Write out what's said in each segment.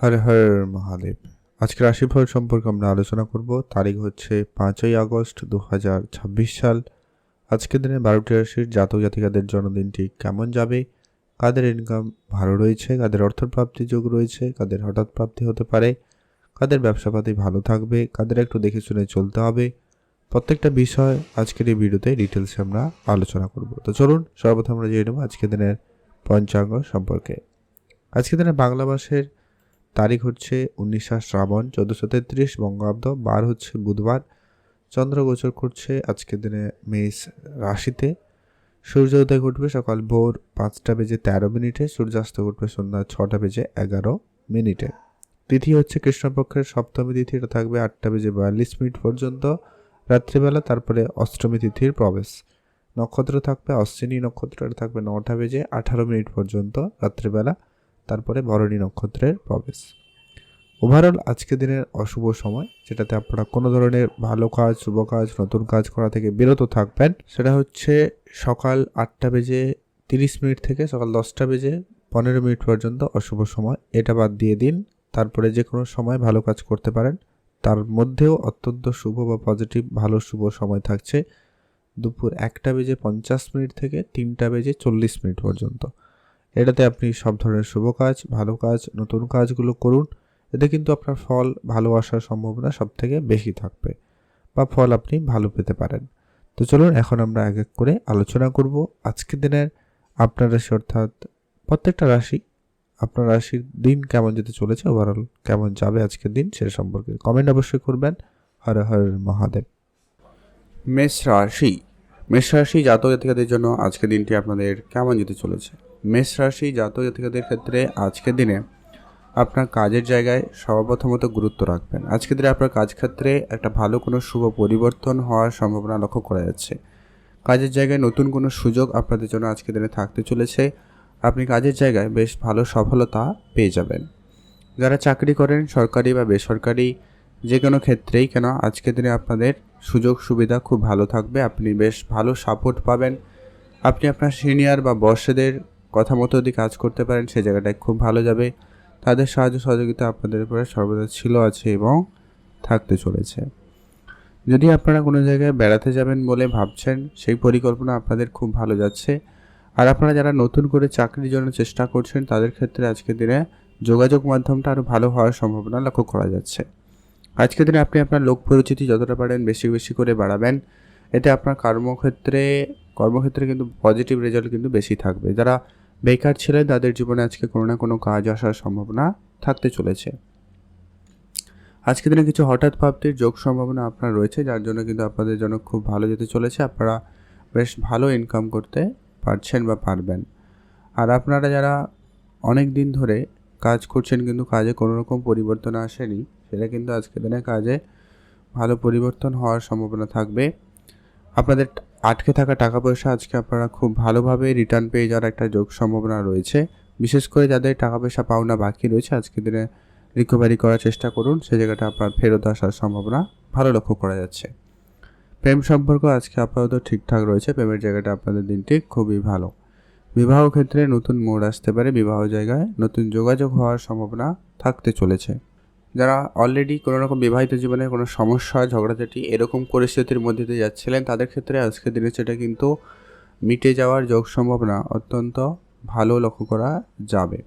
হর হর মহাদেব। আজকে রাশিফল সম্পর্কে আমরা আলোচনা করব। তারিখ হচ্ছে 5ই আগস্ট 2026 সাল। আজকের দিনে 12টি রাশির জাতক জাতিকাদের জন্মদিনটি কেমন যাবে, কাদের ইনকাম ভালো রয়েছে, কাদের অর্থপ্রাপ্তির যোগ রয়েছে, কাদের হঠাৎ প্রাপ্তি হতে পারে, কাদের ব্যবসাপাতি ভালো থাকবে, কাদের একটু দেখে শুনে চলতে হবে, প্রত্যেকটা বিষয় আজকের এই ভিডিওতে ডিটেলসে আমরা আলোচনা করব। তো চলুন সর্বপ্রথম আমরা জেনে নেব আজকের দিনের পঞ্চাঙ্গ সম্পর্কে। আজকের দিনে বাংলা মাসের তারিখ হচ্ছে 19 শ্রাবণ 1433 বঙ্গাব্দ, বার হচ্ছে বুধবার। চন্দ্র গোচর করছে আজকের দিনে মেষ রাশিতে। সূর্যোদয় ঘটবে সকাল ভোর 5টা বেজে 13 মিনিটে, সূর্যাস্ত ঘটবে সন্ধ্যা 6টা বেজে 11 মিনিটে। তিথি হচ্ছে কৃষ্ণপক্ষের সপ্তমী তিথি, এটা থাকবে 8টা বেজে 42 মিনিট পর্যন্ত রাত্রিবেলা, তারপরে অষ্টমী তিথির প্রবেশ। নক্ষত্র থাকবে অশ্বিনী নক্ষত্র, এটা থাকবে 9টা বেজে 18 মিনিট পর্যন্ত রাত্রিবেলা, তারপরে ভরণী নক্ষত্রের প্রবেশ। ওভারঅল আজকের দিনের অশুভ সময়, যেটাতে আপনারা কোনো ধরনের ভালো কাজ, শুভ কাজ, নতুন কাজ করা থেকে বিরত থাকবেন, সেটা হচ্ছে সকাল 8টা বেজে 30 মিনিট থেকে সকাল 10টা বেজে 15 মিনিট পর্যন্ত অশুভ সময়। এটা বাদ দিয়ে দিন, তারপরে যে কোনো সময় ভালো কাজ করতে পারেন। তার মধ্যেও অত্যন্ত শুভ বা পজিটিভ ভালো শুভ সময় থাকছে দুপুর 1টা বেজে 50 মিনিট থেকে 3টা বেজে 40 মিনিট পর্যন্ত। এটাতে আপনি সব ধরনের শুভ কাজ, ভালো কাজ, নতুন কাজগুলো করুন। এতে কিন্তু আপনার ফল ভালো আসার সম্ভাবনা সব থেকে বেশি থাকবে, বা ফল আপনি ভালো পেতে পারেন। তো চলুন এখন আমরা এক এক করে আলোচনা করব আজকের দিনের আপনার রাশি, অর্থাৎ প্রত্যেকটা রাশি, আপনার রাশির দিন কেমন যেতে চলেছে, ওভারঅল কেমন যাবে আজকের দিন সে সম্পর্কে কমেন্ট অবশ্যই করবেন। হর হর মহাদেব। মেষ রাশি জাতক জাতিকাদের জন্য আজকের দিনটি আপনাদের কেমন যেতে চলেছে। মেষ রাশি জাতক জাতিকাদের ক্ষেত্রে আজকের দিনে আপনার কাজের জায়গায় সর্বপ্রথমত গুরুত্ব রাখবেন। আজকের দিনে আপনার কাজক্ষেত্রে একটা ভালো কোনো শুভ পরিবর্তন হওয়ার সম্ভাবনা লক্ষ্য করা যাচ্ছে। কাজের জায়গায় নতুন কোনো সুযোগ আপনাদের জন্য আজকের দিনে থাকতে চলেছে। আপনি কাজের জায়গায় বেশ ভালো সফলতা পেয়ে যাবেন। যারা চাকরি করেন সরকারি বা বেসরকারি যে কোনো ক্ষেত্রেই কেন, আজকের দিনে আপনাদের সুযোগ সুবিধা খুব ভালো থাকবে। আপনি বেশ ভালো সাপোর্ট পাবেন। আপনি আপনার সিনিয়র বা বসেদের কথা মতো যদি কাজ করতে পারেন, সেই জায়গাটায় খুব ভালো যাবে। তাদের সাহায্য সহযোগিতা আপনাদের উপরে সর্বদা ছিল, আছে এবং থাকতে চলেছে। যদি আপনারা কোনো জায়গায় বেড়াতে যাবেন বলে ভাবছেন, সেই পরিকল্পনা আপনাদের খুব ভালো যাচ্ছে। আর আপনারা যারা নতুন করে চাকরির জন্য চেষ্টা করছেন, তাদের ক্ষেত্রে আজকের দিনে যোগাযোগ মাধ্যমটা আরও ভালো হওয়ার সম্ভাবনা লক্ষ্য করা যাচ্ছে। আজকের দিনে আপনি আপনার লোক পরিচিতি যতটা পারেন বেশি বেশি করে বাড়াবেন। এতে আপনার কর্মক্ষেত্রে কিন্তু পজিটিভ রেজাল্ট কিন্তু বেশি থাকবে। যারা বেকার ছিলেন তাদের জীবনে আজকে কোনো না কোনো কাজ আসার সম্ভাবনা থাকতে চলেছে। আজকের দিনে কিছু হঠাৎ প্রাপ্তির যোগ সম্ভাবনা আপনার রয়েছে, যার জন্য কিন্তু আপনাদের জন্য খুব ভালো যেতে চলেছে। আপনারা বেশ ভালো ইনকাম করতে পারছেন বা পারবেন। আর আপনারা যারা অনেক দিন ধরে কাজ করছেন কিন্তু কাজে কোনো রকম পরিবর্তন আসেনি, সেটা কিন্তু আজকের দিনে কাজে ভালো পরিবর্তন হওয়ার সম্ভাবনা থাকবে। আপনাদের আটকে থাকা টাকা পয়সা আজকে আপনারা খুব ভালোভাবে রিটার্ন পেয়ে যাওয়ার একটা যোগ সম্ভাবনা রয়েছে। বিশেষ করে যাদের টাকা পয়সা পাওনা বাকি রয়েছে, আজকের দিনে রিকভারি করার চেষ্টা করুন। সেই জায়গাটা আপনার ফেরত আসার সম্ভাবনা ভালো লক্ষ্য করা যাচ্ছে। প্রেম সম্পর্ক আজকে আপাতত ঠিকঠাক রয়েছে। প্রেমের জায়গাটা আপনাদের দিনটি খুবই ভালো। বিবাহ ক্ষেত্রে নতুন মোড় আসতে পারে। বিবাহ জায়গায় নতুন যোগাযোগ হওয়ার সম্ভাবনা থাকতে চলেছে। যারা অলরেডি কোনো রকম বিবাহিত জীবনে কোনো সমস্যা, ঝগড়াঝাটি এরকম পরিস্থিতির মধ্যে দিয়ে যাচ্ছিলেন, তাদের ক্ষেত্রে আজকের দিনে সেটা কিন্তু মিটে যাওয়ার যোগ সম্ভাবনা অত্যন্ত ভালো লক্ষ্য করা যাবে।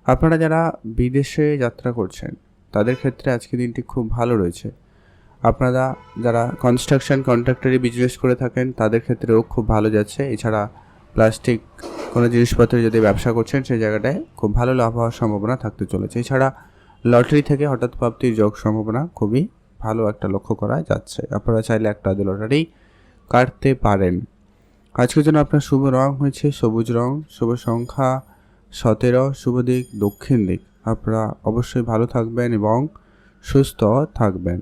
আপনারা যারা বিদেশে যাত্রা করছেন, তাদের ক্ষেত্রে আজকের দিনটি খুব ভালো রয়েছে। আপনারা যারা কনস্ট্রাকশন কন্ট্রাক্টরি বিজনেস করে থাকেন, তাদের ক্ষেত্রেও খুব ভালো যাচ্ছে। এছাড়া প্লাস্টিক কোনো জিনিসপত্রের যদি ব্যবসা করছেন, সেই জায়গাটায় খুব ভালো লাভ হওয়ার সম্ভাবনা থাকতে চলেছে। এছাড়া লটারি থেকে হঠাৎ প্রাপ্তির যোগ সম্ভাবনা খুবই ভালো একটা লক্ষ্য করা যাচ্ছে। আপনারা চাইলে একটা লটারি কাটতে পারেন। আজকের জন্য আপনার শুভ রং হয়েছে সবুজ রং, শুভ সংখ্যা 17, শুভ দিক দক্ষিণ দিক। আপনারা অবশ্যই ভালো থাকবেন এবং সুস্থ থাকবেন।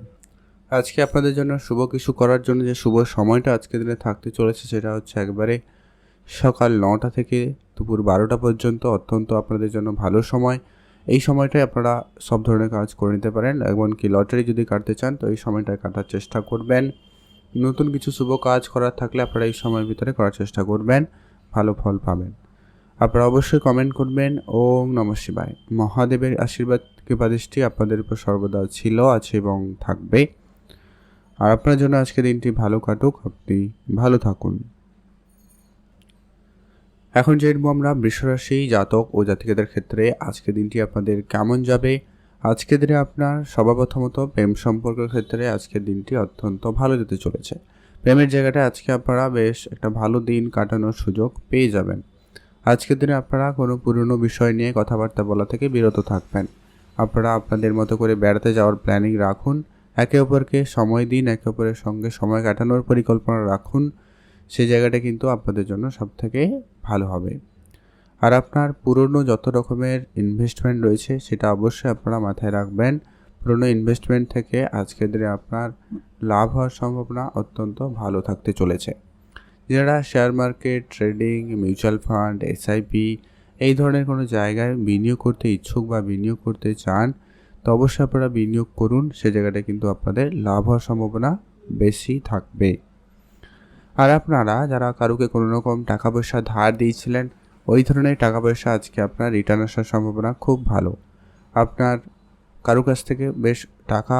আজকে আপনাদের জন্য শুভ কিছু করার জন্য যে শুভ সময়টা আজকের দিনে থাকতে চলেছে, সেটা হচ্ছে একবারে সকাল 9টা থেকে দুপুর 12টা পর্যন্ত অত্যন্ত আপনাদের জন্য ভালো সময়। এই সময়টায় আপনারা সব ধরনের কাজ করে নিতে পারেন। এমনকি লটারি যদি কাটতে চান, তো এই সময়টায় কাটার চেষ্টা করবেন। নতুন কিছু শুভ কাজ করার থাকলে আপনারা এই সময়ের ভিতরে করার চেষ্টা করবেন, ভালো ফল পাবেন। আপনারা অবশ্যই কমেন্ট করবেন। ওম নমঃ শিবায়। মহাদেবের আশীর্বাদ কৃপাদৃষ্টি আপনাদের উপর সর্বদা ছিল, আছে এবং থাকবে। আর আপনার জন্য আজকে দিনটি ভালো কাটুক, আপনি ভালো থাকুন। এখন জেনবো আমরা বৃষরাশি জাতক ও জাতিকাদের ক্ষেত্রে আজকে দিনটি আপনাদের কেমন যাবে। আজকের দিনে আপনার সর্বপ্রথমত প্রেম সম্পর্কের ক্ষেত্রে আজকের দিনটি অত্যন্ত ভালো যেতে চলেছে। প্রেমের জায়গাটা আজকে আপনারা বেশ একটা ভালো দিন কাটানোর সুযোগ পেয়ে যাবেন। আজকের দিনে আপনারা কোনো পুরনো বিষয় নিয়ে কথাবার্তা বলা থেকে বিরত থাকবেন। আপনারা আপনাদের মতো করে বেড়াতে যাওয়ার প্ল্যানিং রাখুন, একে অপরকে সময় দিন, একে অপরের সঙ্গে সময় কাটানোর পরিকল্পনা রাখুন। সেই জায়গাটা কিন্তু আপনাদের জন্য সবথেকে ভালো হবে। আর আপনার পুরনো যত রকমের ইনভেস্টমেন্ট রয়েছে সেটা অবশ্যই আপনারা মাথায় রাখবেন। পুরনো ইনভেস্টমেন্ট থেকে আজকের দিনে আপনার লাভ হওয়ার সম্ভাবনা অত্যন্ত ভালো থাকতে চলেছে। যারা share market, trading, mutual fund, SIP এই ধরনের কোনো জায়গায় বিনিয়োগ করতে ইচ্ছুক বা বিনিয়োগ করতে চান, তো অবশ্যই আপনারা বিনিয়োগ করুন। সে জায়গাটা কিন্তু আপনাদের লাভ হওয়ার সম্ভাবনা বেশি থাকবে। আর আপনারা যারা কারুকে কোনো রকম টাকা পয়সা ধার দিয়েছিলেন, ওই ধরনের টাকা পয়সা আজকে আপনার রিটার্ন আসার সম্ভাবনা খুব ভালো। আপনার কারো কাছ থেকে বেশ টাকা,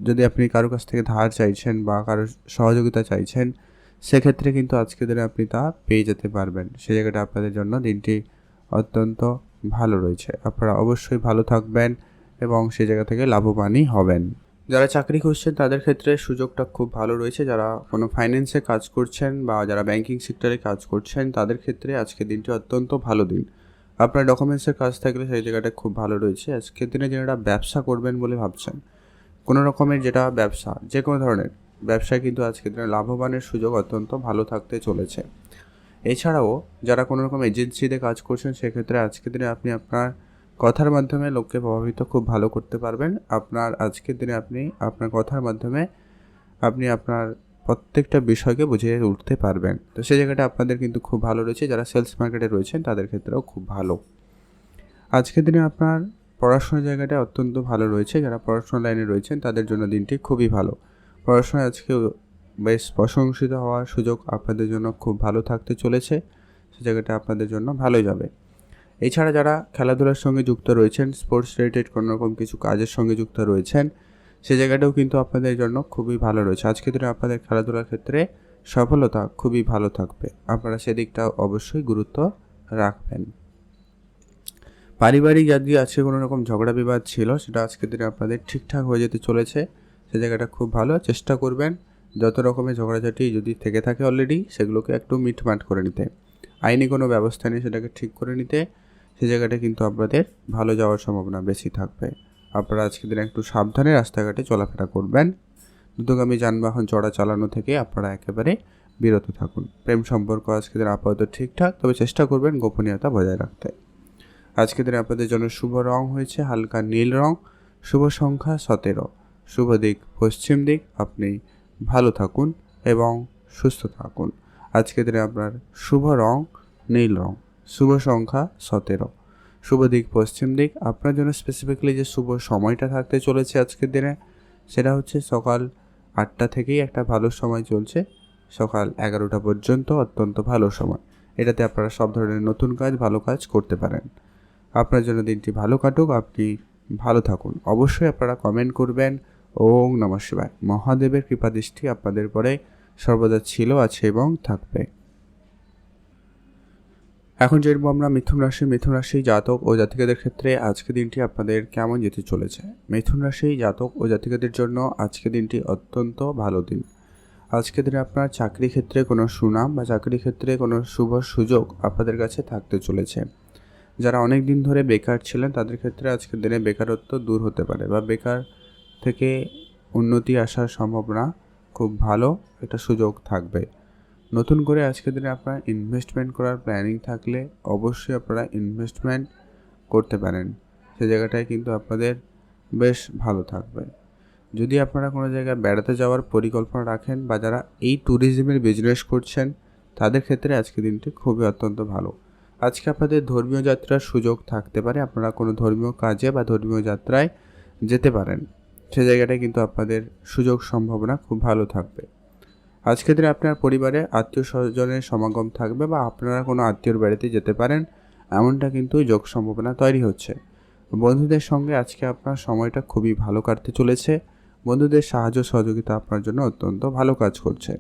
যদি আপনি কারো কাছ থেকে ধার চাইছেন বা কারো সহযোগিতা চাইছেন, সেক্ষেত্রে কিন্তু আজকের দিনে আপনি তা পেয়ে যেতে পারবেন। সে জায়গাটা আপনাদের জন্য দিনটি অত্যন্ত ভালো রয়েছে। আপনারা অবশ্যই ভালো থাকবেন এবং সে জায়গা থেকে লাভবানই হবেন। যারা চাকরি খুঁজছেন তাদের ক্ষেত্রে সুযোগটা খুব ভালো রয়েছে। যারা কোনো ফাইন্যান্সে কাজ করছেন বা যারা ব্যাংকিং সেক্টরে কাজ করছেন তাদের ক্ষেত্রে আজকের দিনটি অত্যন্ত ভালো দিন। আপনার ডকুমেন্টসের কাজ থাকলে সেই জায়গাটা খুব ভালো রয়েছে। আজকের দিনে যারা ব্যবসা করবেন বলে ভাবছেন, কোনো রকমের যেটা ব্যবসা, যে কোনো ধরনের ব্যবসায় কিন্তু আজকের দিনে লাভবানের সুযোগ অত্যন্ত ভালো থাকতে চলেছে। এছাড়াও যারা কোনো রকম এজেন্সিতে কাজ করছেন সেক্ষেত্রে আজকের দিনে আপনি আপনার কথার মাধ্যমে লোককে প্রভাবিত খুব ভালো করতে পারবেন। আপনার আজকের দিনে আপনি আপনার কথার মাধ্যমে আপনি আপনার প্রত্যেকটা বিষয়কে বুঝিয়ে উঠতে পারবেন। তো সেই জায়গাটা আপনাদের কিন্তু খুব ভালো রয়েছে। যারা সেলস মার্কেটে রয়েছেন তাদের ক্ষেত্রেও খুব ভালো। আজকের দিনে আপনার পড়াশোনার জায়গাটা অত্যন্ত ভালো রয়েছে। যারা পড়াশোনা লাইনে রয়েছেন তাদের জন্য দিনটি খুবই ভালো। পড়াশোনায় আজকে বেশ প্রশংসিত হওয়ার সুযোগ আপনাদের জন্য খুব ভালো থাকতে চলেছে। সে জায়গাটা আপনাদের জন্য ভালোই যাবে। এছাড়া যারা খেলাধুলার সঙ্গে যুক্ত রয়েছেন, স্পোর্টস রিলেটেড কোনো রকম কিছু কাজের সঙ্গে যুক্ত রয়েছেন, সে জায়গাটাও কিন্তু আপনাদের জন্য খুবই ভালো রয়েছে। আজকের দিনে আপনাদের খেলাধুলার ক্ষেত্রে সফলতা খুবই ভালো থাকবে। আপনারা সেদিকটা অবশ্যই গুরুত্ব রাখবেন। পারিবারিক যদি আজকে কোনো রকম ঝগড়া বিবাদ ছিল, সেটা আজকের দিনে আপনাদের ঠিকঠাক হয়ে যেতে চলেছে। সে জায়গাটা খুব ভালো। চেষ্টা করবেন যত রকমের ঝগড়াঝাটি যদি থেকে থাকে অলরেডি, সেগুলোকে একটু মিটমাট করে নিতে, আইনি কোনো ব্যবস্থা নিয়ে সেটাকে ঠিক করে নিতে। সে জায়গাটা কিন্তু আপনাদের ভালো যাওয়ার সম্ভাবনা বেশি থাকবে। আপনারা আজকের দিনে একটু সাবধানে রাস্তাঘাটে চলাফেরা করবেন। দ্রুতগামী যানবাহন চড়া চালানো থেকে আপনারা একেবারে বিরত থাকুন। প্রেম সম্পর্ক আজকের দিনে আপাতত ঠিকঠাক, তবে চেষ্টা করবেন গোপনীয়তা বজায় রাখতে। আজকের দিনে আপনাদের জন্য শুভ রং হয়েছে হালকা নীল রং, শুভ সংখ্যা 17, শুভ দিক পশ্চিম দিক। আপনি ভালো থাকুন এবং সুস্থ থাকুন। আজকের দিনে আপনার শুভ রং নীল রং, শুভ সংখ্যা 17, শুভ দিক পশ্চিম দিক। আপনার জন্য স্পেসিফিক্যালি যে শুভ সময়টা থাকতে চলেছে আজকের দিনে, সেটা হচ্ছে সকাল 8টা থেকেই একটা ভালো সময় চলছে, সকাল 11টা পর্যন্ত অত্যন্ত ভালো সময়। এটাতে আপনারা সব ধরনের নতুন কাজ, ভালো কাজ করতে পারেন। আপনার জন্য দিনটি ভালো কাটুক, আপনি ভালো থাকুন। অবশ্যই আপনারা কমেন্ট করবেন। ওম নমঃ শিবায়। মহাদেবের কৃপাদৃষ্টি আপনাদের পরে সর্বদা ছিল, আছে এবং থাকবে। এখন জানবো আমরা মিথুন রাশি জাতক ও জাতিকাদের ক্ষেত্রে আজকের দিনটি আপনাদের কেমন যেতে চলেছে। মিথুন রাশি জাতক ও জাতিকাদের জন্য আজকের দিনটি অত্যন্ত ভালো দিন। আজকের দিনে আপনার চাকরি ক্ষেত্রে কোনো সুনাম বা চাকরি ক্ষেত্রে কোনো শুভ সুযোগ আপনাদের কাছে থাকতে চলেছে। যারা অনেক দিন ধরে বেকার ছিলেন তাদের ক্ষেত্রে আজকের দিনে বেকারত্ব দূর হতে পারে বা বেকার থেকে উন্নতি আসার সম্ভাবনা খুব ভালো একটা সুযোগ থাকবে। নতুন করে আজকের দিনে আপনার ইনভেস্টমেন্ট করার প্ল্যানিং থাকলে অবশ্যই আপনারা ইনভেস্টমেন্ট করতে পারেন। সে জায়গাটায় কিন্তু আপনাদের বেশ ভালো থাকবে। যদি আপনারা কোনো জায়গায় বেড়াতে যাওয়ার পরিকল্পনা রাখেন বা যারা এই ট্যুরিজমের বিজনেস করছেন তাদের ক্ষেত্রে আজকের দিনটি খুবই অত্যন্ত ভালো। আজকে আপনাদের ধর্মীয় যাত্রার সুযোগ থাকতে পারে। আপনারা কোনো ধর্মীয় কাজে বা ধর্মীয় যাত্রায় যেতে পারেন। সে জায়গাটায় কিন্তু আপনাদের সুযোগ সম্ভাবনা খুব ভালো থাকবে। আজকের দিনে আপনার পরিবারে আত্মীয় স্বজনের সমাগম থাকবে বা আপনারা কোনো আত্মীয়র বাড়িতে যেতে পারেন, এমনটা কিন্তু যোগ সম্ভাবনা তৈরি হচ্ছে। বন্ধুদের সঙ্গে আজকে আপনার সময়টা খুবই ভালো কাটতে চলেছে। বন্ধুদের সাহায্য সহযোগিতা আপনার জন্য অত্যন্ত ভালো কাজ করছে।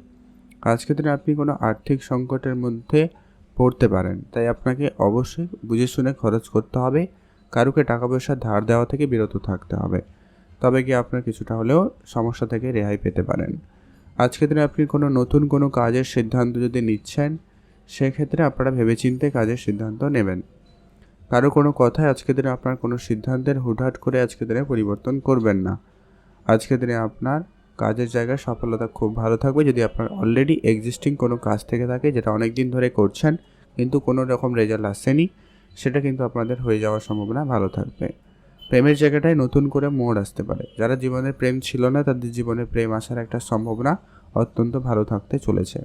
আজকের দিনে আপনি কোনো আর্থিক সংকটের মধ্যে পড়তে পারেন, তাই আপনাকে অবশ্যই বুঝে শুনে খরচ করতে হবে। কারুকে টাকা পয়সা ধার দেওয়া থেকে বিরত থাকতে হবে, তবে কি আপনার কিছুটা হলেও সমস্যা থেকে রেহাই পেতে পারেন। আজকের দিনে আপনি নতুন কোনো কাজের সিদ্ধান্ত যদি নিচ্ছেন, সেক্ষেত্রে আপনারা ভেবেচিন্তে কাজের সিদ্ধান্ত নেবেন। কারো কোনো কথায় আজকের দিনে আপনার কোনো সিদ্ধান্তের হুটহাট করে আজকের দিনে পরিবর্তন করবেন না। আজকের দিনে আপনার কাজের জায়গায় সফলতা খুব ভালো থাকবে। যদি আপনার অলরেডি এক্সিস্টিং কোনো কাজ থেকে থাকে, যেটা অনেক দিন ধরে করছেন কিন্তু কোনো রকম রেজাল্ট আসেনি, সেটা কিন্তু আপনাদের হয়ে যাওয়ার সম্ভাবনা ভালো থাকবে। প্রেমের জায়গাটায় নতুন করে মোড় আসতে পারে। যারা জীবনে প্রেম ছিল না, তাদের জীবনে প্রেম আসার একটা সম্ভাবনা অত্যন্ত ভালো থাকতে চলেছে।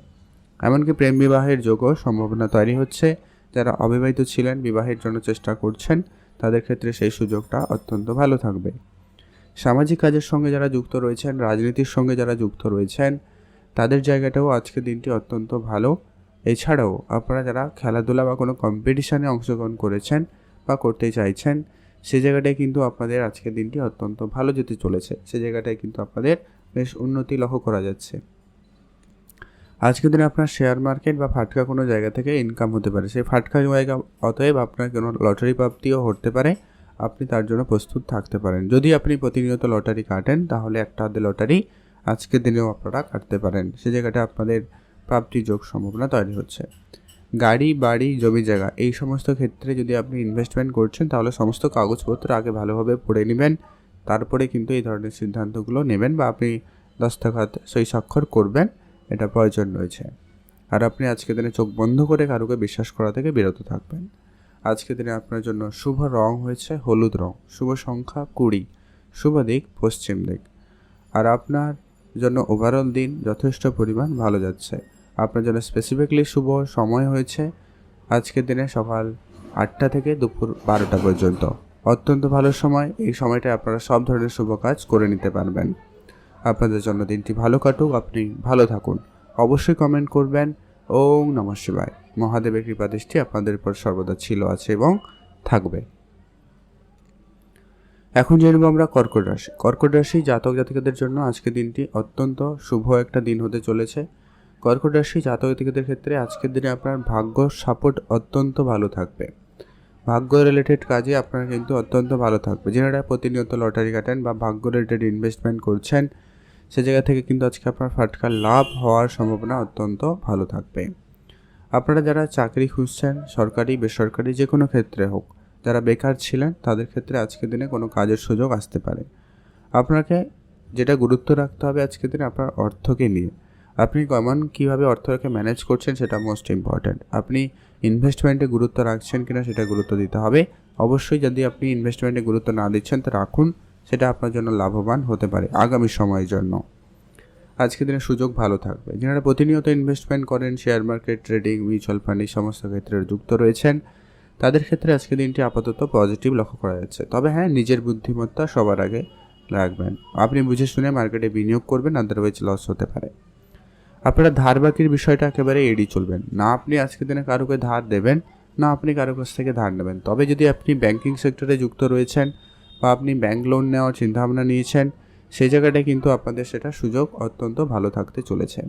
এমনকি প্রেম বিবাহের যোগও সম্ভাবনা তৈরি হচ্ছে। যারা অবিবাহিত ছিলেন, বিবাহের জন্য চেষ্টা করছেন, তাদের ক্ষেত্রে সেই সুযোগটা অত্যন্ত ভালো থাকবে। সামাজিক কাজের সঙ্গে যারা যুক্ত রয়েছেন, রাজনীতির সঙ্গে যারা যুক্ত রয়েছেন, তাদের জায়গাটাও আজকের দিনটি অত্যন্ত ভালো। এছাড়াও আপনারা যারা খেলাধুলা বা কোনো কম্পিটিশানে অংশগ্রহণ করেছেন বা করতে চাইছেন, সেই জায়গাটায় কিন্তু আপনাদের আজকের দিনটি অত্যন্ত ভালো যেতে চলেছে। সেই জায়গাটায় কিন্তু আপনাদের বেশ উন্নতি লক্ষ্য করা যাচ্ছে। আজকের দিনে আপনার শেয়ার মার্কেট বা ফাটকা কোনো জায়গা থেকে ইনকাম হতে পারে। সেই ফাটকা জায়গা, অতএব আপনার কোনো লটারি প্রাপ্তিও হতে পারে। আপনি তার জন্য প্রস্তুত থাকতে পারেন। যদি আপনি প্রতিনিয়ত লটারি কাটেন, তাহলে একটা আধে লটারি আজকের দিনেও আপনারা কাটতে পারেন। সে জায়গাটা আপনাদের প্রাপ্তি যোগ সম্ভাবনা তৈরি হচ্ছে। গাড়ি, বাড়ি, জমি জায়গা এই সমস্ত ক্ষেত্রে যদি আপনি ইনভেস্টমেন্ট করছেন, তাহলে সমস্ত কাগজপত্র আগে ভালোভাবে পড়ে নেবেন, তারপরে কিন্তু এই ধরনের সিদ্ধান্তগুলো নেবেন বা আপনি দস্তখত সই স্বাক্ষর করবেন, এটা প্রয়োজন রয়েছে। আর আপনি আজকের দিনে চোখ বন্ধ করে কারুকে বিশ্বাস করা থেকে বিরত থাকবেন। আজকের দিনে আপনার জন্য শুভ রং হয়েছে হলুদ রং, শুভ সংখ্যা 20, শুভ দিক পশ্চিম দিক। আর আপনার জন্য ওভারঅল দিন যথেষ্ট পরিমাণ ভালো যাচ্ছে। আপনার জন্য স্পেসিফিকলি শুভ সময় হয়েছে আজকের দিনে সকাল 8টা থেকে দুপুর 12টা পর্যন্ত। অত্যন্ত ভালো সময়। এই সময়টায় আপনারা সব ধরনের শুভ কাজ করে নিতে পারবেন। আপনাদের জন্য দিনটি ভালো কাটুক, আপনি ভালো থাকুন। অবশ্যই কমেন্ট করবেন। ওম নমঃ শিবায়। মহাদেবের কৃপা দৃষ্টি আপনাদের উপর সর্বদা ছিল, আছে এবং থাকবে। এখন জেনে নেব আমরা কর্কট রাশি। কর্কট রাশি জাতক জাতিকাদের জন্য আজকের দিনটি অত্যন্ত শুভ একটা দিন হতে চলেছে। কর্কট রাশি জাতক জাতিকাদের ক্ষেত্রে আজকের দিনে আপনার ভাগ্য সাপোর্ট অত্যন্ত ভালো থাকবে। ভাগ্য রিলেটেড কাজে আপনার কিন্তু অত্যন্ত ভালো থাকবে। যারা প্রতিনিয়ত লটারি কাটেন বা ভাগ্য রিলেটেড ইনভেস্টমেন্ট করছেন, সে জায়গা থেকে কিন্তু আজকে আপনার ফাটকা লাভ হওয়ার সম্ভাবনা অত্যন্ত ভালো থাকবে। আপনারা যারা চাকরি খুঁজছেন, সরকারি বেসরকারি যে কোনো ক্ষেত্রে হোক, যারা বেকার ছিলেন, তাদের ক্ষেত্রে আজকের দিনে কোনো কাজের সুযোগ আসতে পারে। আপনাকে যেটা গুরুত্ব রাখতে হবে আজকের দিনে আপনার অর্থকে নিয়ে। আপনি কীভাবে অর্থকে ম্যানেজ করছেন, সেটা মোস্ট ইম্পর্ট্যান্ট। আপনি ইনভেস্টমেন্টে গুরুত্ব রাখছেন কিনা সেটা গুরুত্ব দিতে হবে। অবশ্যই যদি আপনি ইনভেস্টমেন্টে গুরুত্ব না দিচ্ছেন, তা রাখুন, সেটা আপনার জন্য লাভবান হতে পারে আগামী সময়ের জন্য। আজকের দিনে সুযোগ ভালো থাকবে। যারা প্রতিনিয়ত ইনভেস্টমেন্ট করেন, share market, trading, mutual fund এই সমস্ত ক্ষেত্রে যুক্ত রয়েছেন, তাদের ক্ষেত্রে আজকের দিনটি আপাতত পজিটিভ লক্ষ্য করা যাচ্ছে। তবে হ্যাঁ, নিজের বুদ্ধিমত্তা সবার আগে রাখবেন। আপনি বুঝে শুনে মার্কেটে বিনিয়োগ করবেন, আদারওয়াইজ লস হতে পারে। আপনারা ধার বাকির বিষয়টা একেবারে এড়িয়ে চলবেন না। আপনি আজকের দিনে কারোকে ধার দেবেন না, আপনি কারো কাছ থেকে ধার নেবেন। তবে যদি আপনি ব্যাংকিং সেক্টরে যুক্ত রয়েছেন বা আপনি ব্যাংক লোন নেওয়ার চিন্তাভাবনা নিয়েছেন, সেই জায়গাটায় কিন্তু আপনাদের সেটা সুযোগ অত্যন্ত ভালো থাকতে চলেছে।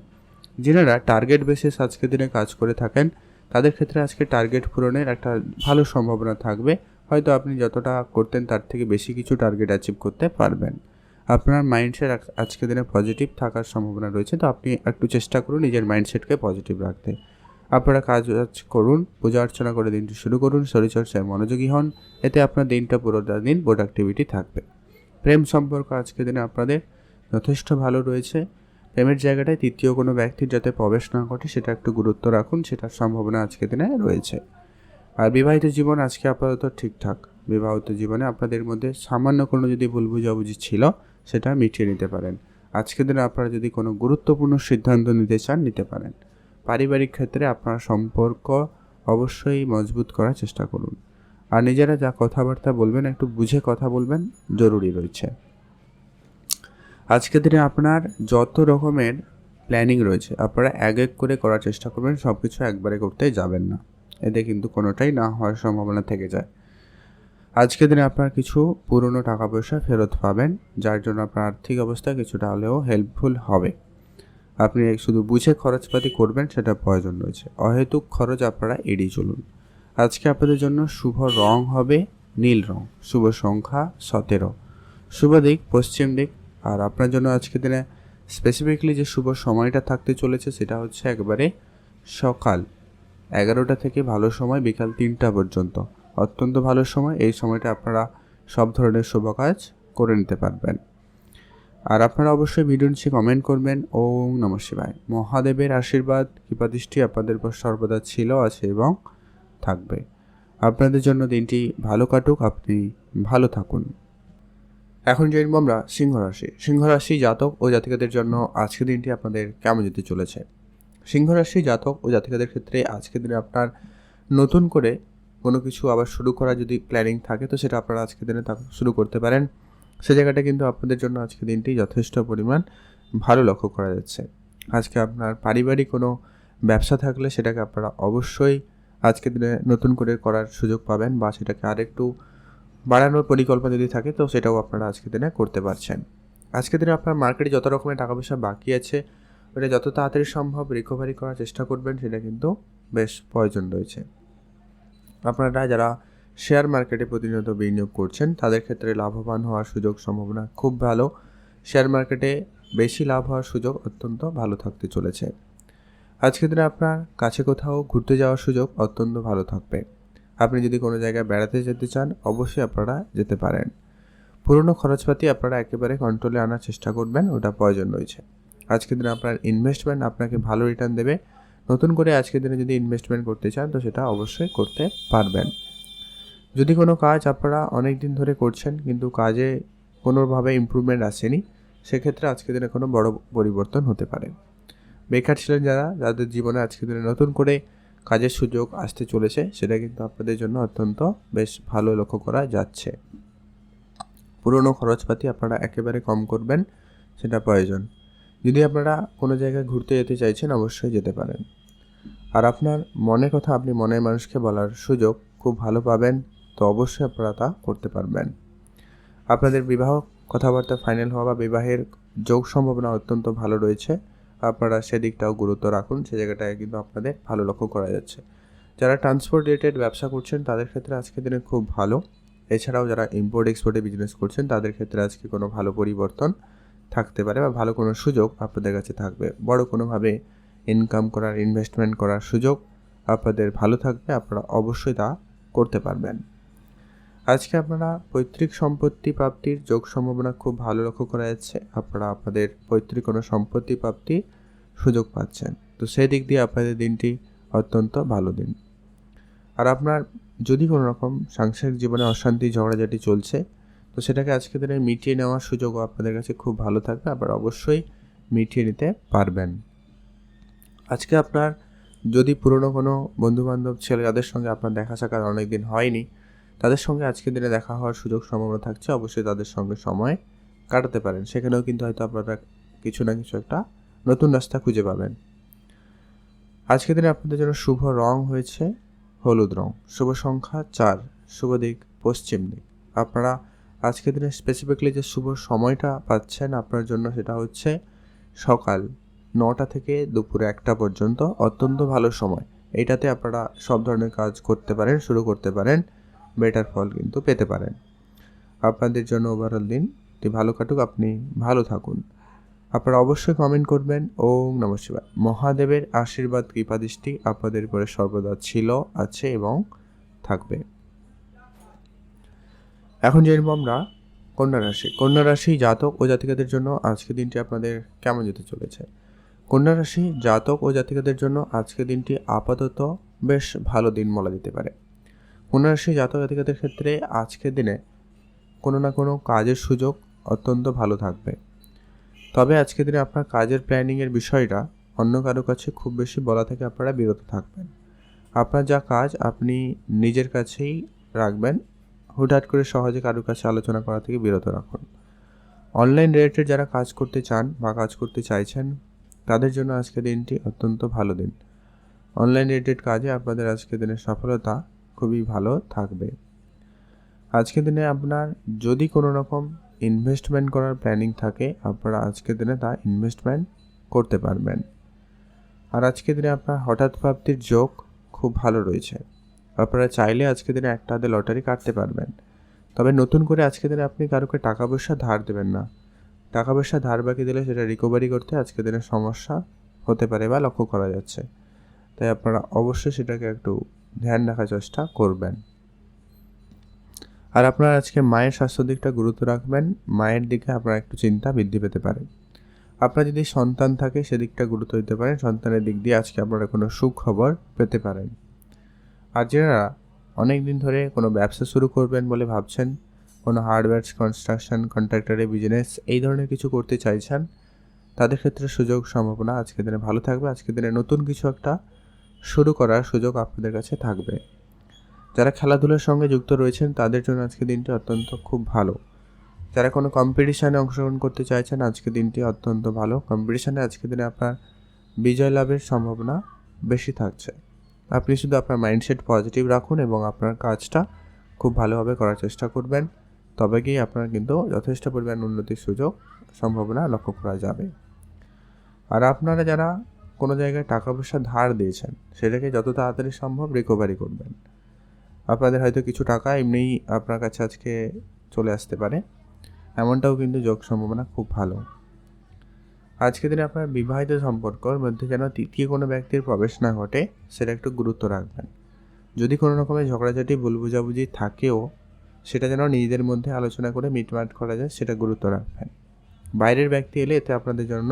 যারা টার্গেট বেসিস আজকের দিনে কাজ করে থাকেন, তাদের ক্ষেত্রে আজকে টার্গেট পূরণের একটা ভালো সম্ভাবনা থাকবে। হয়তো আপনি যতটা করতেন তার থেকে বেশি কিছু টার্গেট অ্যাচিভ করতে পারবেন। আপনার মাইন্ডসেট আজকের দিনে পজিটিভ থাকার সম্ভাবনা রয়েছে, তো আপনি একটু চেষ্টা করুন নিজের মাইন্ডসেটকে পজিটিভ রাখতে। আপনারা কাজ করুন, পূজা অর্চনা করে দিনটি শুরু করুন, শরীরচর্চায় মনোযোগী হন, এতে আপনার দিনটা পুরোটা দিন প্রোডাক্টিভিটি থাকবে। প্রেম সম্পর্ক আজকের দিনে আপনাদের যথেষ্ট ভালো রয়েছে। প্রেমের জায়গাটায় তৃতীয় কোনো ব্যক্তির যাতে প্রবেশ না ঘটে, সেটা একটু গুরুত্ব রাখুন, সেটার সম্ভাবনা আজকের দিনে রয়েছে। আর বিবাহিত জীবন আজকে আপাতত ঠিকঠাক। বিবাহিত জীবনে আপনাদের মধ্যে সামান্য কোনো যদি ভুল বুঝাবুঝি ছিল, সেটা মিটিয়ে নিতে পারেন। আজকের দিনে আপনারা যদি কোনো গুরুত্বপূর্ণ সিদ্ধান্ত নিতে চান, নিতে পারেন। পারিবারিক ক্ষেত্রে আপনার সম্পর্ক অবশ্যই মজবুত করার চেষ্টা করুন। আর নিজেরা যা কথাবার্তা বলবেন, একটু বুঝে কথা বলবেন, জরুরি রয়েছে। আজকের দিনে আপনার যত রকমের প্ল্যানিং রয়েছে আপনারা এক এক করে করার চেষ্টা করবেন, সব কিছু একবারে করতে যাবেন না, এতে কিন্তু কোনোটাই না হওয়ার সম্ভাবনা থেকে যায়। আজকের দিনে আপনার কিছু পুরনো টাকা পয়সা ফেরত পাবেন, যার জন্য আপনার আর্থিক অবস্থা কিছুটা হলেও হেল্পফুল হবে। আপনি শুধু বুঝে খরচপাতি করবেন সেটা প্রয়োজন রয়েছে, অহেতুক খরচ আপনারা এড়িয়ে চলুন। আজকে আপনাদের জন্য শুভ রং হবে নীল রং, শুভ সংখ্যা 17, শুভ দিক পশ্চিম দিক। আর আপনার জন্য আজকের দিনে স্পেসিফিকলি যে শুভ সময়টা থাকতে চলেছে সেটা হচ্ছে একবারে সকাল 11টা থেকে ভালো সময় বিকাল 3টা পর্যন্ত, অত্যন্ত ভালো সময়। এই সময়টা আপনারা সব ধরনের শুভ কাজ করে নিতে পারবেন। আর আপনারা অবশ্যই ভিডিও নিচে কমেন্ট করবেন ওম নমঃ শিবায়। মহাদেবের আশীর্বাদ কৃপাদৃষ্টি আপনাদের উপর সর্বদা ছিল, আছে এবং থাকবে। আপনাদের জন্য দিনটি ভালো কাটুক, আপনি ভালো থাকুন। এখন জানব আমরা সিংহ রাশি জাতক ও জাতিকাদের জন্য আজকের দিনটি আপনাদের কেমন যেতে চলেছে। সিংহ রাশি জাতক ও জাতিকাদের ক্ষেত্রে আজকের দিনে আপনার নতুন করে কোনো কিছু আবার শুরু করা যদি প্ল্যানিং থাকে তো সেটা আপনারা আজকের দিনে শুরু করতে পারেন। সে জায়গাটা কিন্তু আপনাদের জন্য আজকের দিনটি যথেষ্ট পরিমাণ ভালো লক্ষ্য করা যাচ্ছে। আজকে আপনার পারিবারিক কোনো ব্যবসা থাকলে সেটাকে আপনারা অবশ্যই আজকের দিনে নতুন করে করার সুযোগ পাবেন, বা সেটাকে আরেকটু বাড়ানোর পরিকল্পনা যদি থাকে তো সেটাও আপনারা আজকের দিনে করতে পারছেন। আজকের দিনে আপনার মার্কেটে যত রকমের টাকা পয়সা বাকি আছে ওটা যত তাড়াতাড়ি সম্ভব রিকভারি করার চেষ্টা করবেন, সেটা কিন্তু বেশ প্রয়োজন রয়েছে। আপনারা যারা শেয়ার মার্কেটে প্রতিনিয়ত বিনিয়োগ করছেন তাদের ক্ষেত্রে লাভবান হওয়ার সুযোগ সম্ভাবনা খুব ভালো। শেয়ার মার্কেটে বেশি লাভ হওয়ার সুযোগ অত্যন্ত ভালো থাকতে চলেছে। আজকের দিনে আপনার কাছে কোথাও ঘুরতে যাওয়ার সুযোগ অত্যন্ত ভালো থাকবে। আপনি যদি কোনো জায়গায় বেড়াতে যেতে চান অবশ্যই আপনারা যেতে পারেন। পুরনো খরচপাতি আপনারা একেবারে কন্ট্রোলে আনার চেষ্টা করবেন, ওটা প্রয়োজন রয়েছে। আজকের দিনে আপনার ইনভেস্টমেন্ট আপনাকে ভালো রিটার্ন দেবে। নতুন করে আজকের দিনে যদি ইনভেস্টমেন্ট করতে চান তো সেটা অবশ্যই করতে পারবেন। যদি কোনো কাজ আপনারা অনেক দিন ধরে করছেন কিন্তু কাজে কোনোভাবে ইমপ্রুভমেন্ট আসেনি, সেক্ষেত্রে আজকের দিনে কোনো বড় পরিবর্তন হতে পারে। বেকার ছিলেন যাদের জীবনে আজকের দিনে নতুন করে কাজের সুযোগ আসতে চলেছে, সেটা কিন্তু আপনাদের জন্য অত্যন্ত বেশ ভালো লক্ষ্য করা যাচ্ছে। পুরনো খরচপাতি আপনারা একেবারে কম করবেন, সেটা প্রয়োজন। যদি আপনারা কোনো জায়গায় ঘুরতে যেতে চাইছেন অবশ্যই যেতে পারেন। আর আপনার মনের কথা আপনি মনের মানুষকে বলার সুযোগ খুব ভালো পাবেন, তো অবশ্যই আপনারা তা করতে পারবেন। আপনাদের বিবাহ কথাবার্তা ফাইনাল হওয়া বা বিবাহের যোগ সম্ভাবনা অত্যন্ত ভালো রয়েছে, আপনারা সেদিকটাও গুরুত্ব রাখুন, সে জায়গাটায় কিন্তু আপনাদের ভালো লক্ষ্য করা যাচ্ছে। যারা ট্রান্সপোর্ট রিলেটেড ব্যবসা করছেন তাদের ক্ষেত্রে আজকের দিনে খুব ভালো। এছাড়াও যারা ইম্পোর্ট এক্সপোর্টে বিজনেস করছেন তাদের ক্ষেত্রে আজকে কোনো ভালো পরিবর্তন থাকতে পারে বা ভালো কোনো সুযোগ আপনাদের কাছে থাকবে। বড় কোনোভাবে ইনকাম করার ইনভেস্টমেন্ট করার সুযোগ আপনাদের ভালো থাকবে, আপনারা অবশ্যই তা করতে পারবেন। আজকে আপনারা পৈতৃক সম্পত্তি প্রাপ্তির যোগ সম্ভাবনা খুব ভালো লক্ষ্য করা যাচ্ছে। আপনারা আপনাদের পৈতৃক কোনো সম্পত্তি প্রাপ্তির সুযোগ পাচ্ছেন, তো সেই দিক দিয়ে আপনাদের দিনটি অত্যন্ত ভালো দিন। আর আপনার যদি কোনো রকম সাংসারিক জীবনে অশান্তি ঝগড়াঝাটি চলছে তো সেটাকে আজকে দিনে মিটিয়ে নেওয়ার সুযোগও আপনাদের কাছে খুব ভালো থাকবে, আপনারা অবশ্যই মিটিয়ে নিতে পারবেন। আজকে আপনার যদি পুরনো কোনো বন্ধুবান্ধব ছেলে যাদের সঙ্গে আপনার দেখা সাক্ষাৎ অনেক দিন হয়নি তাদের সঙ্গে আজকের দিনে দেখা হওয়ার সুযোগ সম্ভাবনা থাকছে, অবশ্যই তাদের সঙ্গে সময় কাটাতে পারেন। সেখানেও কিন্তু হয়তো আপনারা কিছু না কিছু একটা নতুন রাস্তা খুঁজে পাবেন। আজকের দিনে আপনাদের জন্য শুভ রং হয়েছে হলুদ রং, শুভ সংখ্যা 4, শুভ দিক পশ্চিম দিক। আপনারা আজকের দিনে স্পেসিফিকলি যে শুভ সময়টা পাচ্ছেন আপনার জন্য সেটা হচ্ছে সকাল 9টা থেকে দুপুর 1টা পর্যন্ত, অত্যন্ত ভালো সময়। এইটাতে আপনারা সব ধরনের কাজ করতে পারেন, শুরু করতে পারেন, বেটার ফল কিন্তু পেতে পারেন। আপনাদের জন্য ওভারঅল দিনটি ভালো কাটুক, আপনি ভালো থাকুন। আপনারা অবশ্যই কমেন্ট করবেন ওম নমঃ শিবায়। মহাদেবের আশীর্বাদ কৃপাদৃষ্টি আপনাদের উপরে সর্বদা ছিল, আছে এবং থাকবে। এখন জানবো আমরা কন্যা রাশি জাতক ও জাতিকাদের জন্য আজকের দিনটি আপনাদের কেমন যেতে চলেছে। কন্যা রাশি জাতক ও জাতিকাদের জন্য আজকের দিনটি আপাতত বেশ ভালো দিন বলা যেতে পারে। কন্যা রাশি জাতক জাতিকাদের ক্ষেত্রে আজকের দিনে কোনো না কোনো কাজের সুযোগ অত্যন্ত ভালো থাকবে। তবে আজকের দিনে আপনার কাজের প্ল্যানিংয়ের বিষয়টা অন্য কারো কাছে খুব বেশি বলা থেকে আপনারা বিরত থাকবেন। আপনার যা কাজ আপনি নিজের কাছেই রাখবেন, হুটহাট করে সহজে কারোর কাছে আলোচনা করা থেকে বিরত রাখুন। অনলাইন রিলেটেড যারা কাজ করতে চান বা কাজ করতে চাইছেন তাদের জন্য আজকের দিনটি অত্যন্ত ভালো দিন। অনলাইন রিলেটেড কাজে আপনাদের আজকের দিনের সফলতা খুবই ভালো থাকবে। আজকের দিনে আপনার যদি কোনো রকম ইনভেস্টমেন্ট করার প্ল্যানিং থাকে, আপনারা আজকের দিনে তা ইনভেস্টমেন্ট করতে পারবেন। আর আজকের দিনে আপনার হঠাৎ প্রাপ্তির যোগ খুব ভালো রয়েছে। আপনারা চাইলে আজকের দিনে একটা হাতে লটারি কাটতে পারবেন। তবে নতুন করে আজকের দিনে আপনি কারোকে টাকা পয়সা ধার দেবেন না। টাকা পয়সা ধার বাকি দিলে সেটা রিকভারি করতে আজকের দিনে সমস্যা হতে পারে বা লক্ষ্য করা যাচ্ছে। তাই আপনারা অবশ্যই সেটাকে একটু ধ্যান রাখার চেষ্টা করবেন। আর আপনারা আজকে মায়ের স্বাস্থ্য দিকটা গুরুত্ব রাখবেন। মায়ের দিকে আপনার একটু চিন্তা বৃদ্ধি পেতে পারে। আপনার যদি সন্তান থাকে সেদিকটা গুরুত্ব দিতে পারেন। সন্তানের দিক দিয়ে আজকে আপনারা কোনো সুখবর পেতে পারেন। আর যারা অনেক দিন ধরে কোনো ব্যবসা শুরু করবেন বলে ভাবছেন, কোনো হার্ডওয়্যার, কনস্ট্রাকশন, কন্ট্রাক্টরে বিজনেস এই ধরনের কিছু করতে চাইছেন, তাদের ক্ষেত্রে সুযোগ সম্ভাবনা আজকের দিনে ভালো থাকবে। আজকের দিনে নতুন কিছু একটা শুরু করার সুযোগ আপনাদের কাছে থাকবে। যারা খেলাধুলার সঙ্গে যুক্ত রয়েছেন তাদের জন্য আজকের দিনটি অত্যন্ত খুব ভালো। যারা কোনো কম্পিটিশানে অংশগ্রহণ করতে চাইছেন আজকের দিনটি অত্যন্ত ভালো। কম্পিটিশানে আজকের দিনে আপনার বিজয় লাভের সম্ভাবনা বেশি থাকছে। আপনি শুধু আপনার মাইন্ডসেট পজিটিভ রাখুন এবং আপনার কাজটা খুব ভালোভাবে করার চেষ্টা করবেন, তবে গিয়ে আপনার কিন্তু যথেষ্ট পরিমাণ উন্নতির সুযোগ সম্ভাবনা লক্ষ্য করা যাবে। আর আপনারা যারা কোনো জায়গায় টাকা পয়সা ধার দিয়েছেন সেটাকে যত তাড়াতাড়ি সম্ভব রিকভারি করবেন। আপনাদের হয়তো কিছু টাকা এমনিই আপনার কাছে আজকে চলে আসতে পারে, এমনটাও কিন্তু যোগ সম্ভাবনা খুব ভালো। আজকের দিনে আপনার বিবাহিত সম্পর্কের মধ্যে যেন তৃতীয় কোনো ব্যক্তির প্রবেশ না ঘটে সেটা একটু গুরুত্ব রাখবেন। যদি কোনো রকমের ঝগড়াঝাটি ভুল বুঝাবুঝি থাকেও সেটা যেন নিজেদের মধ্যে আলোচনা করে মিটমাট করা যায় সেটা গুরুত্ব রাখবেন। বাইরের ব্যক্তি এলে এতে আপনাদের জন্য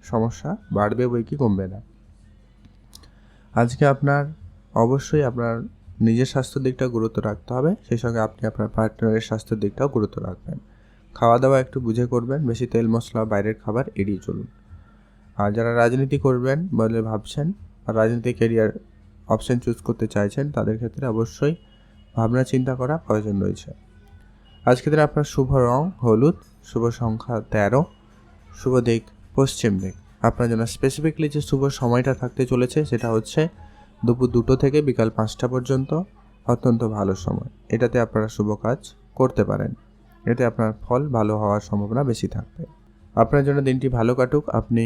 সমস্যা বাড়বে বই কি কমবে না। আজকে আপনার অবশ্যই আপনার নিজের স্বাস্থ্যের দিকটা গুরুত্ব রাখতে হবে, সেই সঙ্গে আপনি আপনার পার্টনারের স্বাস্থ্যের দিকটাও গুরুত্ব রাখবেন। খাওয়া দাওয়া একটু বুঝে করবেন, বেশি তেল মশলা বাইরের খাবার এড়িয়ে চলুন। আর যারা রাজনীতি করবেন বলে ভাবছেন আর রাজনীতি ক্যারিয়ার অপশন চুজ করতে চাইছেন তাদের ক্ষেত্রে অবশ্যই ভাবনা চিন্তা করা প্রয়োজন রয়েছে। আজকে দিনে আপনার শুভ রং হলুদ, শুভ সংখ্যা 13, শুভ দিক পশ্চিম দিক। আপনার জন্য স্পেসিফিকলি যে শুভ সময়টা থাকতে চলেছে সেটা হচ্ছে দুপুর 2টো থেকে বিকাল 5টা পর্যন্ত, অত্যন্ত ভালো সময়। এটাতে আপনারা শুভ কাজ করতে পারেন, এতে আপনার ফল ভালো হওয়ার সম্ভাবনা বেশি থাকবে। আপনার জন্য দিনটি ভালো কাটুক, আপনি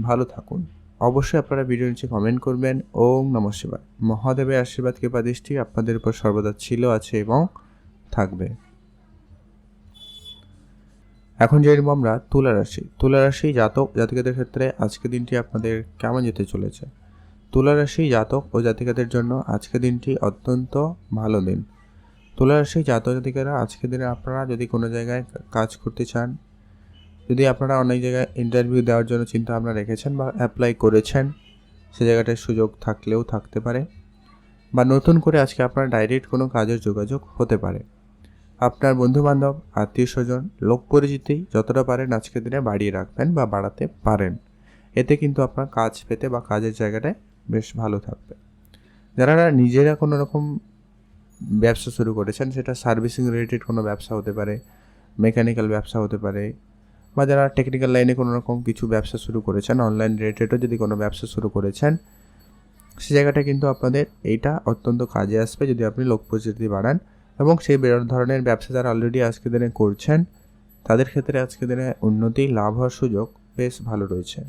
ভালো থাকুন। অবশ্যই আপনারা ভিডিও নিচে কমেন্ট করবেন। ওম নমঃ শিবায়। মহাদেবের আশীর্বাদ কৃপা দৃষ্টি আপনাদের উপর সর্বদা ছিল, আছে এবং থাকবে। এখন জেনে নেব আমরা তুলা রাশি জাতক জাতিকাদের ক্ষেত্রে আজকের দিনটি আপনাদের কেমন যেতে চলেছে। তুলা রাশি জাতক ও জাতিকাদের জন্য আজকের দিনটি অত্যন্ত ভালো দিন। তুলা রাশি জাতক জাতিকারা আজকের দিনে আপনারা যদি কোনো জায়গায় কাজ করতে চান, যদি আপনারা অনেক জায়গায় ইন্টারভিউ দেওয়ার জন্য চিন্তা ভাবনা রেখেছেন বা অ্যাপ্লাই করেছেন, সে জায়গাটায় সুযোগ থাকলেও থাকতে পারে, বা নতুন করে আজকে আপনার ডাইরেক্ট কোনো কাজের যোগাযোগ হতে পারে। আপনার বন্ধুবান্ধব, আত্মীয় স্বজন, লোক পরিচিতি যতটা পারেন আজকের দিনে বাড়িয়ে রাখবেন বা বাড়াতে পারেন। এতে কিন্তু আপনার কাজ পেতে বা কাজের জায়গাটায় বেশ ভালো থাকবে। যারা নিজেরা কোনো রকম ব্যবসা শুরু করেছেন, সেটা সার্ভিসিং রিলেটেড কোনো ব্যবসা হতে পারে, মেকানিক্যাল ব্যবসা হতে পারে, বা যারা টেকনিক্যাল লাইনে কোনো রকম কিছু ব্যবসা শুরু করেছেন, অনলাইন রিলেটেডও যদি কোনো ব্যবসা শুরু করেছেন, সে জায়গাটা কিন্তু আপনাদের এইটা অত্যন্ত কাজে আসবে যদি আপনি লোক পরিচিতি বাড়ান। এবং সেই ধরনের ব্যবসা যারা অলরেডি আজকের দিনে করছেন তাদের ক্ষেত্রে আজকের দিনে উন্নতি লাভ হওয়ার সুযোগ বেশ ভালো রয়েছে।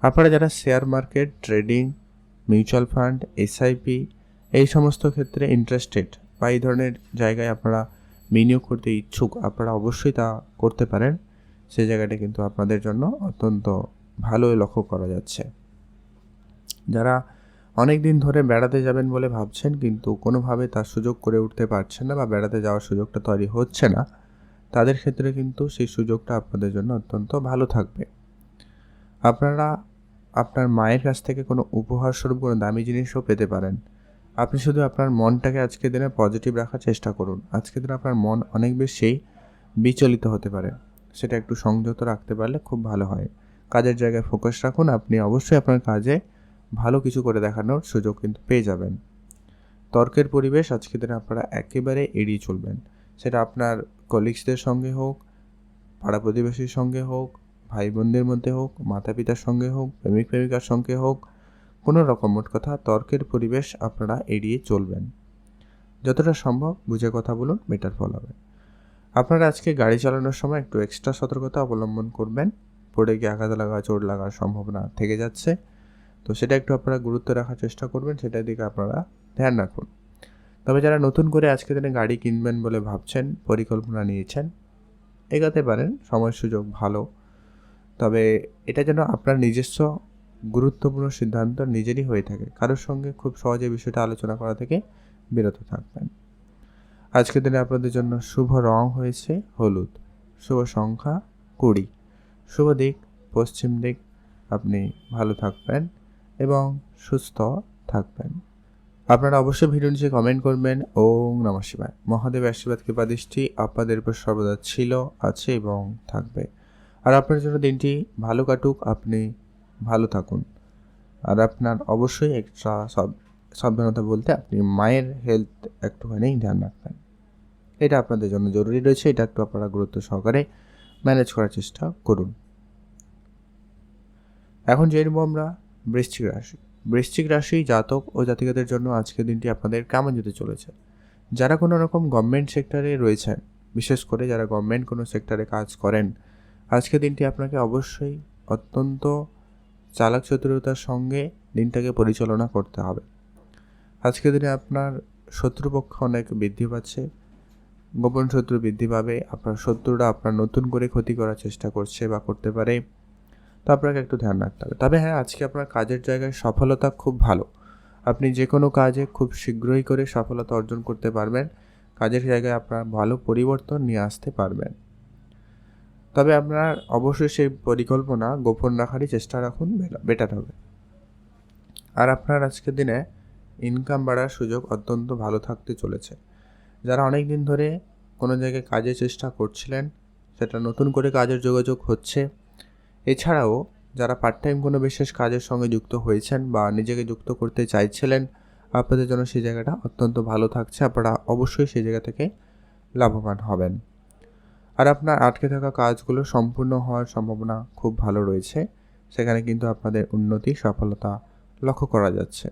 আপনারা যারা share market, trading, mutual fund, SIP এই সমস্ত ক্ষেত্রে ইন্টারেস্টেড বা এই ধরনের জায়গায় আপনারা বিনিয়োগ করতে ইচ্ছুক, আপনারা অবশ্যই তা করতে পারেন। সেই জায়গাটা কিন্তু আপনাদের জন্য অত্যন্ত ভালোই লক্ষ্য করা যাচ্ছে। যারা অনেক দিন ধরে বেড়াতে যাবেন বলে ভাবছেন কিন্তু কোনোভাবে তার সুযোগ করে উঠতে পারছেন না বা বেড়াতে যাওয়ার সুযোগটা তৈরি হচ্ছে না, তাদের ক্ষেত্রে কিন্তু সেই সুযোগটা আপনাদের জন্য অত্যন্ত ভালো থাকবে। আপনারা আপনার মায়ের কাছ থেকে কোনো উপহার স্বরূপ কোনো দামি জিনিসও পেতে পারেন। আপনি শুধু আপনার মনটাকে আজকের দিনে পজিটিভ রাখার চেষ্টা করুন। আজকের দিনে আপনার মন অনেক বেশি বিচলিত হতে পারে, সেটা একটু সংযত রাখতে পারলে খুব ভালো হয়। কাজের জায়গায় ফোকাস রাখুন, আপনি অবশ্যই আপনার কাজে ভালো কিছু করে দেখানোর সুযোগ কিন্তু পেয়ে যাবেন। তর্কের পরিবেশ আজকের দিনে আপনারা একেবারে এড়িয়ে চলবেন, সেটা আপনার কলিগসদের সঙ্গে হোক, পাড়া প্রতিবেশীর সঙ্গে হোক, ভাই বোনদের মধ্যে হোক, মাতা পিতার সঙ্গে হোক, প্রেমিক প্রেমিকার সঙ্গে হোক, কোনো রকম মোট কথা তর্কের পরিবেশ আপনারা এড়িয়ে চলবেন। যতটা সম্ভব বুঝে কথা বলুন, বেটার ফল হবে। আপনারা আজকে গাড়ি চালানোর সময় একটু এক্সট্রা সতর্কতা অবলম্বন করবেন। পড়ে গিয়ে আঘাত লাগা, চোট লাগার সম্ভাবনা থেকে যাচ্ছে, তো সেটা একটু আপনারা গুরুত্ব রাখার চেষ্টা করবেন, সেটার দিকে আপনারা ধ্যান রাখুন। তবে যারা নতুন করে আজকে দিনে গাড়ি কিনবেন বলে ভাবছেন, পরিকল্পনা নিয়েছেন, এগাতে পারেন, সময় সুযোগ ভালো। তবে এটা যেন আপনার নিজস্ব গুরুত্বপূর্ণ সিদ্ধান্ত নিজেরই হয়ে থাকে, কারোর সঙ্গে খুব সহজে বিষয়টা আলোচনা করা থেকে বিরত থাকবেন। আজকের দিনে আপনাদের জন্য শুভ রং হয়েছে হলুদ, শুভ সংখ্যা 20, শুভ দিক পশ্চিম দিক। আপনি ভালো থাকবেন এবং সুস্থ থাকবেন। আপনারা অবশ্যই ভিডিও নিচে কমেন্ট করবেন। ওম নমঃ শিবায়। মহাদেবের আশীর্বাদ কৃপা দৃষ্টি আপনাদের উপর সর্বদা ছিল, আছে এবং থাকবে। আর আপনার জন্য দিনটি ভালো কাটুক, আপনি ভালো থাকুন। আর আপনার অবশ্যই এক্সট্রা সাবধানতা বলতে আপনি মায়ের হেলথ একটুখানি ধ্যান রাখবেন, এটা আপনাদের জন্য জরুরি রয়েছে। এটা একটু আপনারা গুরুত্ব সহকারে ম্যানেজ করার চেষ্টা করুন। এখন জেনে নেব আমরা বৃশ্চিক রাশি। বৃশ্চিক রাশি জাতক ও জাতিকাদের জন্য আজকের দিনটি আপনাদের কেমন যেতে চলেছে। যারা কোনো রকম গভর্নমেন্ট সেক্টরে রয়েছেন, বিশেষ করে যারা গভর্নমেন্ট কোনো সেক্টরে কাজ করেন, আজকের দিনটি আপনাকে অবশ্যই অত্যন্ত চালাক চতুরতার সঙ্গে দিনটাকে পরিচালনা করতে হবে। আজকের দিনে আপনার শত্রুপক্ষ অনেক বৃদ্ধি পাচ্ছে, গোপন শত্রু বৃদ্ধি পাবে। আপনার শত্রুরা আপনার নতুন করে ক্ষতি করার চেষ্টা করছে বা করতে পারে, তো আপনাকে একটু ধ্যান রাখতে হবে। তবে হ্যাঁ, আজকে আপনার কাজের জায়গায় সফলতা খুব ভালো। আপনি যে কোনো কাজে খুব শীঘ্রই করে সফলতা অর্জন করতে পারবেন, কাজের জায়গায় আপনার ভালো পরিবর্তন নিয়ে আসতে পারবেন। তবে আপনার অবশ্যই সেই পরিকল্পনা গোপন রাখারই চেষ্টা রাখুন, বেটার হবে। আর আপনার আজকের দিনে ইনকাম বাড়ার সুযোগ অত্যন্ত ভালো থাকতে চলেছে। যারা অনেক দিন ধরে কোনো জায়গায় কাজের চেষ্টা করছিলেন, সেটা নতুন করে কাজের যোগাযোগ হচ্ছে। এছাড়াও যারা পার্ট টাইম কোনো বিশেষ কাজের সঙ্গে যুক্ত হয়েছেন বা নিজেকে যুক্ত করতে চাইছিলেন, আপনাদের জন্য সেই জায়গাটা অত্যন্ত ভালো থাকছে। আপনারা অবশ্যই সেই জায়গা থেকে লাভবান হবেন। আর আপনার আটকে থাকা কাজগুলো সম্পূর্ণ হওয়ার সম্ভাবনা খুব ভালো রয়েছে। সেখানে কিন্তু আপনাদের উন্নতি, সফলতা লক্ষ্য করা যাচ্ছে।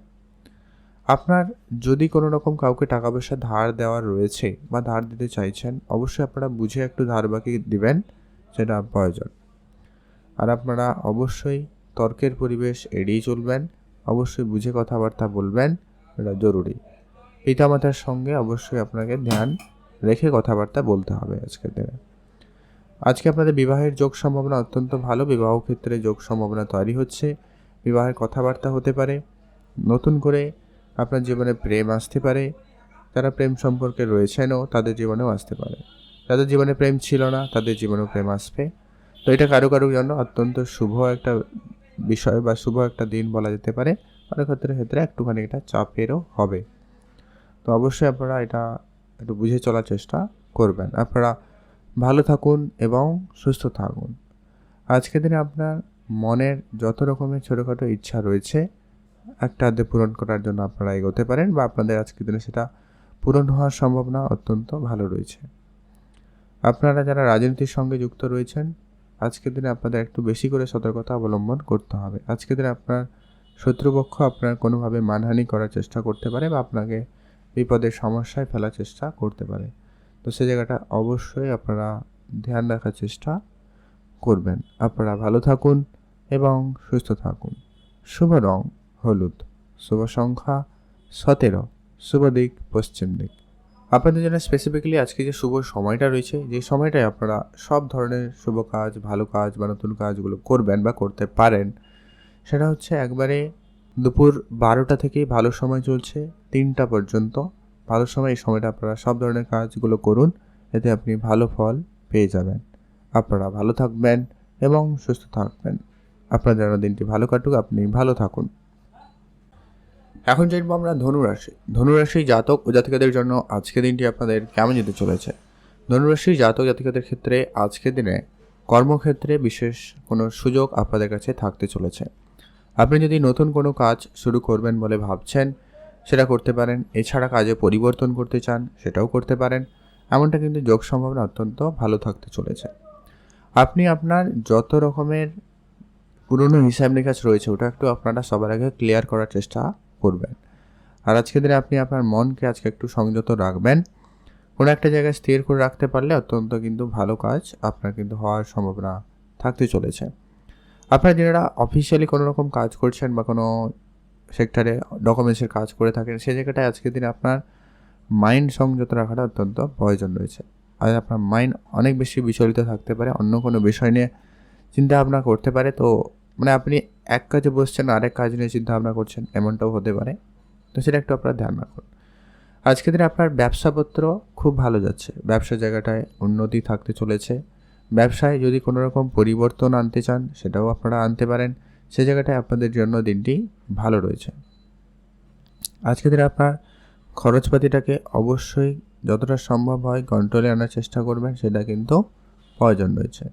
আপনার যদি কোনো রকম কাউকে টাকা পয়সা ধার দেওয়ার রয়েছে বা ধার দিতে চাইছেন, অবশ্যই আপনারা বুঝে একটু ধার বাকি দিবেন, সেটা প্রয়োজন। আর আপনারা অবশ্যই তর্কের পরিবেশ এড়িয়ে চলবেন, অবশ্যই বুঝে কথাবার্তা বলবেন, এটা জরুরি। পিতামাতার সঙ্গে অবশ্যই আপনাকে ধ্যান রেখে কথাবার্তা বলতে হবে আজকের দিনে। আজকে আপনাদের বিবাহের যোগ সম্ভাবনা অত্যন্ত ভালো। বিবাহ ক্ষেত্রে যোগ সম্ভাবনা তৈরি হচ্ছে, বিবাহের কথাবার্তা হতে পারে, নতুন করে আপনার জীবনে প্রেম আসতে পারে। যারা প্রেম সম্পর্কে রয়েছেনও তাদের জীবনেও আসতে পারে। যাদের জীবনে প্রেম ছিল না, তাদের জীবনেও প্রেম আসবে। তো এটা কারো জন্য অত্যন্ত শুভ একটা বিষয় বা শুভ একটা দিন বলা যেতে পারে। অনেক ক্ষেত্রে একটুখানি এটা চাপেরও হবে। তো অবশ্যই আপনারা এটা একটু বুঝে চলার চেষ্টা করবেন। আপনারা ভালো থাকুন এবং সুস্থ থাকুন। আজকের দিনে আপনার মনের যত রকমের ছোটোখাটো ইচ্ছা রয়েছে, একটা আধে পূরণ করার জন্য আপনারা এগোতে পারেন, বা আপনাদের আজকের দিনে সেটা পূরণ হওয়ার সম্ভাবনা অত্যন্ত ভালো রয়েছে। আপনারা যারা রাজনীতির সঙ্গে যুক্ত রয়েছেন, আজকের দিনে আপনাদের একটু বেশি করে সতর্কতা অবলম্বন করতে হবে। আজকের দিনে আপনার শত্রুপক্ষ আপনার কোনোভাবে মানহানি করার চেষ্টা করতে পারে বা আপনাকে বিপদের সমস্যায় ফেলার চেষ্টা করতে পারে। তো সেই জায়গাটা অবশ্যই আপনারা ধ্যান রাখার চেষ্টা করবেন। আপনারা ভালো থাকুন এবং সুস্থ থাকুন। শুভ রং হলুদ, শুভ সংখ্যা 17, শুভ দিক পশ্চিম দিক। আপনাদের জন্য স্পেসিফিক্যালি আজকে যে শুভ সময়টা রয়েছে, যে সময়টায় আপনারা সব ধরনের শুভ কাজ, ভালো কাজ বা নতুন কাজগুলো করবেন বা করতে পারেন, সেটা হচ্ছে একবারে দুপুর 12টা থেকে ভালো সময় চলছে 3টা পর্যন্ত ভালো সময়। এই সময়টা আপনারা সব ধরনের কাজগুলো করুন, এতে আপনি ভালো ফল পেয়ে যাবেন। আপনারা ভালো থাকবেন এবং সুস্থ থাকবেন। আপনার যেন দিনটি ভালো কাটুক, আপনি ভালো থাকুন। এখন জানবো আমরা ধনুরাশি। ধনুরাশি জাতক ও জাতিকাদের জন্য আজকের দিনটি আপনাদের কেমন যেতে চলেছে। ধনুরাশি জাতক জাতিকাদের ক্ষেত্রে আজকের দিনে কর্মক্ষেত্রে বিশেষ কোনো সুযোগ আপনাদের কাছে থাকতে চলেছে। আপনি যদি নতুন কোনো কাজ শুরু করবেন বলে ভাবছেন, সেটা করতে পারেন। এছাড়া কাজে পরিবর্তন করতে চান, সেটাও করতে পারেন। এমনটা কিন্তু যোগ সম্ভাবনা অত্যন্ত ভালো থাকতে চলেছে। আপনি আপনার যত রকমের পুরনো হিসাব নিকাশ রয়েছে ওটা একটু আপনারা সবার আগে ক্লিয়ার করার চেষ্টা করবেন। আর আজকের দিনে আপনি আপনার মনকে আজকে একটু সংযত রাখবেন। কোনো একটা জায়গায় স্থির করে রাখতে পারলে অত্যন্ত কিন্তু ভালো কাজ আপনার কিন্তু হওয়ার সম্ভাবনা থাকতে চলেছে। আপনারা যারা অফিসিয়ালি কোনো রকম কাজ করছেন বা কোনো সেক্টরে ডকুমেন্টসের কাজ করে থাকেন, সেই জায়গাটায় আজকের দিনে আপনার মাইন্ড সংযত রাখাটা অত্যন্ত প্রয়োজন রয়েছে। আর আপনার মাইন্ড অনেক বেশি বিচলিত থাকতে পারে, অন্য কোনো বিষয় নিয়ে চিন্তা ভাবনা করতে পারে। তো মানে আপনি এক কাজে বসছেন আরেক কাজ নিয়ে চিন্তা ভাবনা করছেন, এমনটাও হতে পারে। তো সেটা একটু আপনারা ধ্যান রাখুন। আজকের দিনে আপনার ব্যবসাপত্র খুব ভালো যাচ্ছে, ব্যবসা জায়গাটায় উন্নতি থাকতে চলেছে। ব্যবসায় যদি কোনো রকম পরিবর্তন আনতে চান সেটাও আপনারা আনতে পারেন, সে জায়গাটায় আপনাদের জন্য দিনটি ভালো রয়েছে। আজকের দিনে আপনার খরচপাতিটাকে অবশ্যই যতটা সম্ভব হয় কন্ট্রোলে আনার চেষ্টা করবেন, সেটা কিন্তু প্রয়োজন রয়েছে।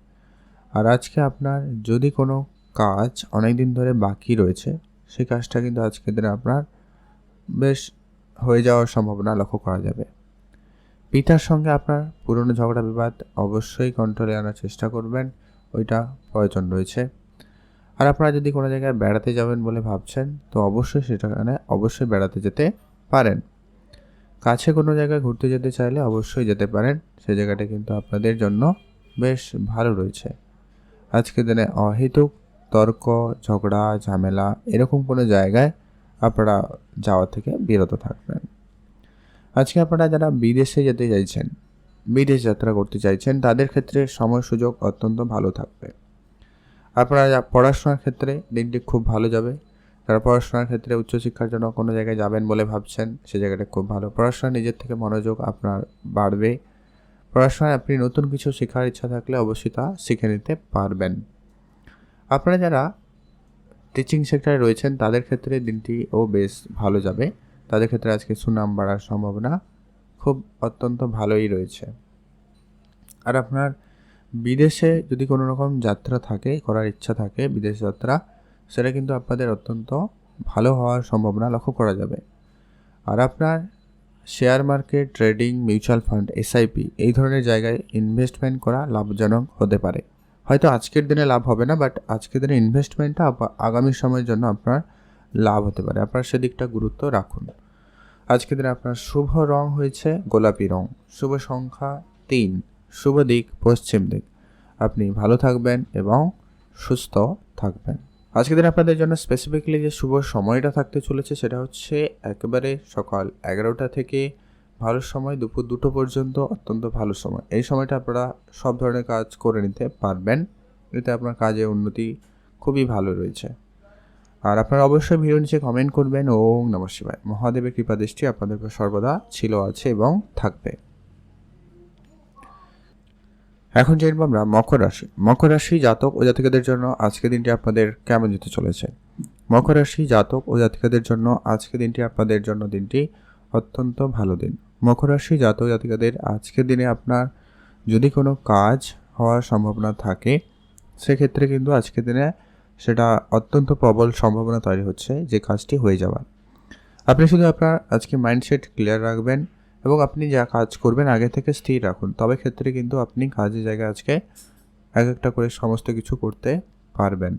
আর আজকে আপনার যদি কোনো কাজ অনেক দিন ধরে বাকি রয়েছে, সেই কাজটা কিন্তু আজকের দিনে আপনার বেশ হয়ে যাওয়ার সম্ভাবনা লক্ষ্য করা যাবে। পিতার সঙ্গে আপনার পুরনো ঝগড়া বিবাদ অবশ্যই কন্ট্রোলে আনার চেষ্টা করবেন, ওইটা প্রয়োজন রয়েছে। আর আপনারা যদি কোনো জায়গায় বেড়াতে যাবেন বলে ভাবছেন, তো অবশ্যই সেটাখানে অবশ্যই বেড়াতে যেতে পারেন। কাছে কোনো জায়গায় ঘুরতে যেতে চাইলে অবশ্যই যেতে পারেন, সে জায়গাটা কিন্তু আপনাদের জন্য বেশ ভালো রয়েছে। আজকের দিনে অহেতুক তর্ক, ঝগড়া, ঝামেলা এরকম কোনো জায়গায় আপনারা যাওয়া থেকে বিরত থাকবেন। আজকে আপনারা যারা বিদেশে যেতে চাইছেন, বিদেশ যাত্রা করতে চাইছেন, তাদের ক্ষেত্রে সময় সুযোগ অত্যন্ত ভালো থাকবে। আপনারা পড়াশোনার ক্ষেত্রে দিনটি খুব ভালো যাবে। যারা পড়াশোনার ক্ষেত্রে উচ্চশিক্ষার জন্য কোনো জায়গায় যাবেন বলে ভাবছেন, সে জায়গাটা খুব ভালো। পড়াশোনা নিজের থেকে মনোযোগ আপনার বাড়বে। পড়াশোনায় আপনি নতুন কিছু শেখার ইচ্ছা থাকলে অবশ্যই তা শিখে নিতে পারবেন। আপনারা যারা টিচিং সেক্টরে রয়েছেন তাদের ক্ষেত্রে দিনটিও বেশ ভালো যাবে। তাদের ক্ষেত্রে আজকে সুনাম বাড়ার সম্ভাবনা খুব অত্যন্ত ভালোই রয়েছে। আর আপনার বিদেশে যদি কোনো রকম যাত্রা থাকে, করার ইচ্ছা থাকে বিদেশ যাত্রা, সেটা কিন্তু আপনাদের অত্যন্ত ভালো হওয়ার সম্ভাবনা লক্ষ্য করা যাবে। আর আপনার share market, trading, mutual fund, SIP এই ধরনের জায়গায় ইনভেস্টমেন্ট করা লাভজনক হতে পারে। হয়তো আজকের দিনে লাভ হবে না, বাট আজকের দিনে ইনভেস্টমেন্টটা আগামী সময়ের জন্য আপনার লাভ হতে পারে। আপনার সেদিকটা গুরুত্ব রাখুন। আজকের দিনে আপনার শুভ রং হয়েছে গোলাপি রং, শুভ সংখ্যা 3, শুভ দিক পশ্চিম দিক। আপনি ভালো থাকবেন এবং সুস্থ থাকবেন। আজকের দিন আপনাদের জন্য স্পেসিফিক্যালি যে শুভ সময়টা থাকতে চলেছে সেটা হচ্ছে একেবারে সকাল 11টা থেকে ভালো সময়, দুপুর 2টো পর্যন্ত অত্যন্ত ভালো সময়। এই সময়টা আপনারা সব ধরনের কাজ করে নিতে পারবেন, এতে আপনার কাজে উন্নতি খুবই ভালো রয়েছে। আর আপনারা অবশ্যই ভিডিও নিচে কমেন্ট করবেন। ওম নমঃ শিবায়। মহাদেবের কৃপা দৃষ্টি আপনাদের উপর সর্বদা ছিল, আছে এবং থাকবে। এখন জানবো আমরা মকর রাশি। মকর রাশি জাতক ও জাতিকাদের জন্য আজকের দিনটি আপনাদের কেমন যেতে চলেছে। মকর রাশি জাতক ও জাতিকাদের জন্য আজকের দিনটি আপনাদের জন্য দিনটি অত্যন্ত ভালো দিন। মকর রাশি জাতক জাতিকাদের আজকের দিনে আপনার যদি কোনো কাজ হওয়ার সম্ভাবনা থাকে, সেক্ষেত্রে কিন্তু আজকের দিনে সেটা অত্যন্ত প্রবল সম্ভাবনা তৈরি হচ্ছে যে কাজটি হয়ে যাওয়ার। আপনি শুধু আপনার আজকে মাইন্ডসেট ক্লিয়ার রাখবেন এবং আপনি যা কাজ করবেন আগে থেকে স্থির রাখুন, তবে ক্ষেত্রে কিন্তু আপনি কাজের জায়গায় আজকে এক একটা করে সমস্ত কিছু করতে পারবেন।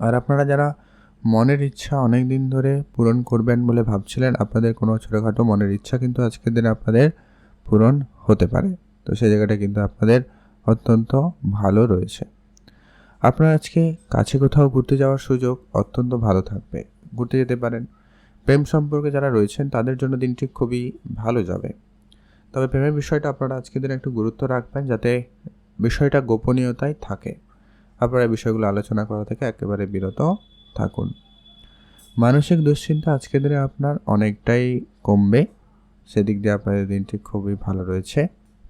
আর আপনারা যারা মনের ইচ্ছা অনেক দিন ধরে পূরণ করবেন বলে ভাবছিলেন, আপনাদের কোনো ছোটোখাটো মনের ইচ্ছা কিন্তু আজকের দিনে আপনাদের পূরণ হতে পারে। তো সেই জায়গাটা কিন্তু আপনাদের অত্যন্ত ভালো রয়েছে। আপনার আজকে কাছে কোথাও ঘুরতে যাওয়ার সুযোগ অত্যন্ত ভালো থাকবে, ঘুরতে যেতে পারেন। প্রেম সম্পর্কে যারা রয়েছেন তাদের জন্য দিনটি খুবই ভালো যাবে। তবে প্রেমের বিষয়টা আপনারা আজকের দিনে একটু গুরুত্ব রাখবেন, যাতে বিষয়টা গোপনীয়তায় থাকে। আপনারা এই বিষয়গুলো আলোচনা করা থেকে একেবারে বিরত থাকুন। মানসিক দুশ্চিন্তা আজকের দিনে আপনার অনেকটাই কমবে, সেদিক দিয়ে আপনাদের দিনটি খুবই ভালো রয়েছে।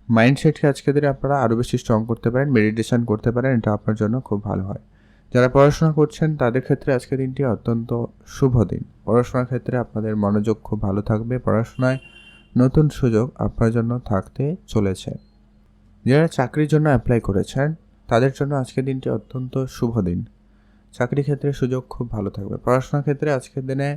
মাইন্ডসেটকে আজকের দিনে আপনারা আরও বেশি স্ট্রং করতে পারেন, মেডিটেশন করতে পারেন, এটা আপনার জন্য খুব ভালো হয়। যারা পড়াশোনা করছেন তাদের ক্ষেত্রে আজকের দিনটি অত্যন্ত শুভ দিন। পড়াশোনার ক্ষেত্রে আপনাদের মনোযোগ খুব ভালো থাকবে, পড়াশোনায় নতুন সুযোগ আপনার জন্য থাকতে চলেছে। যারা চাকরির জন্য অ্যাপ্লাই করেছেন তাদের জন্য আজকের দিনটি অত্যন্ত শুভ দিন। চাকরি ক্ষেত্রে সুযোগ খুব ভালো থাকবে। পড়াশোনার ক্ষেত্রে আজকের দিনে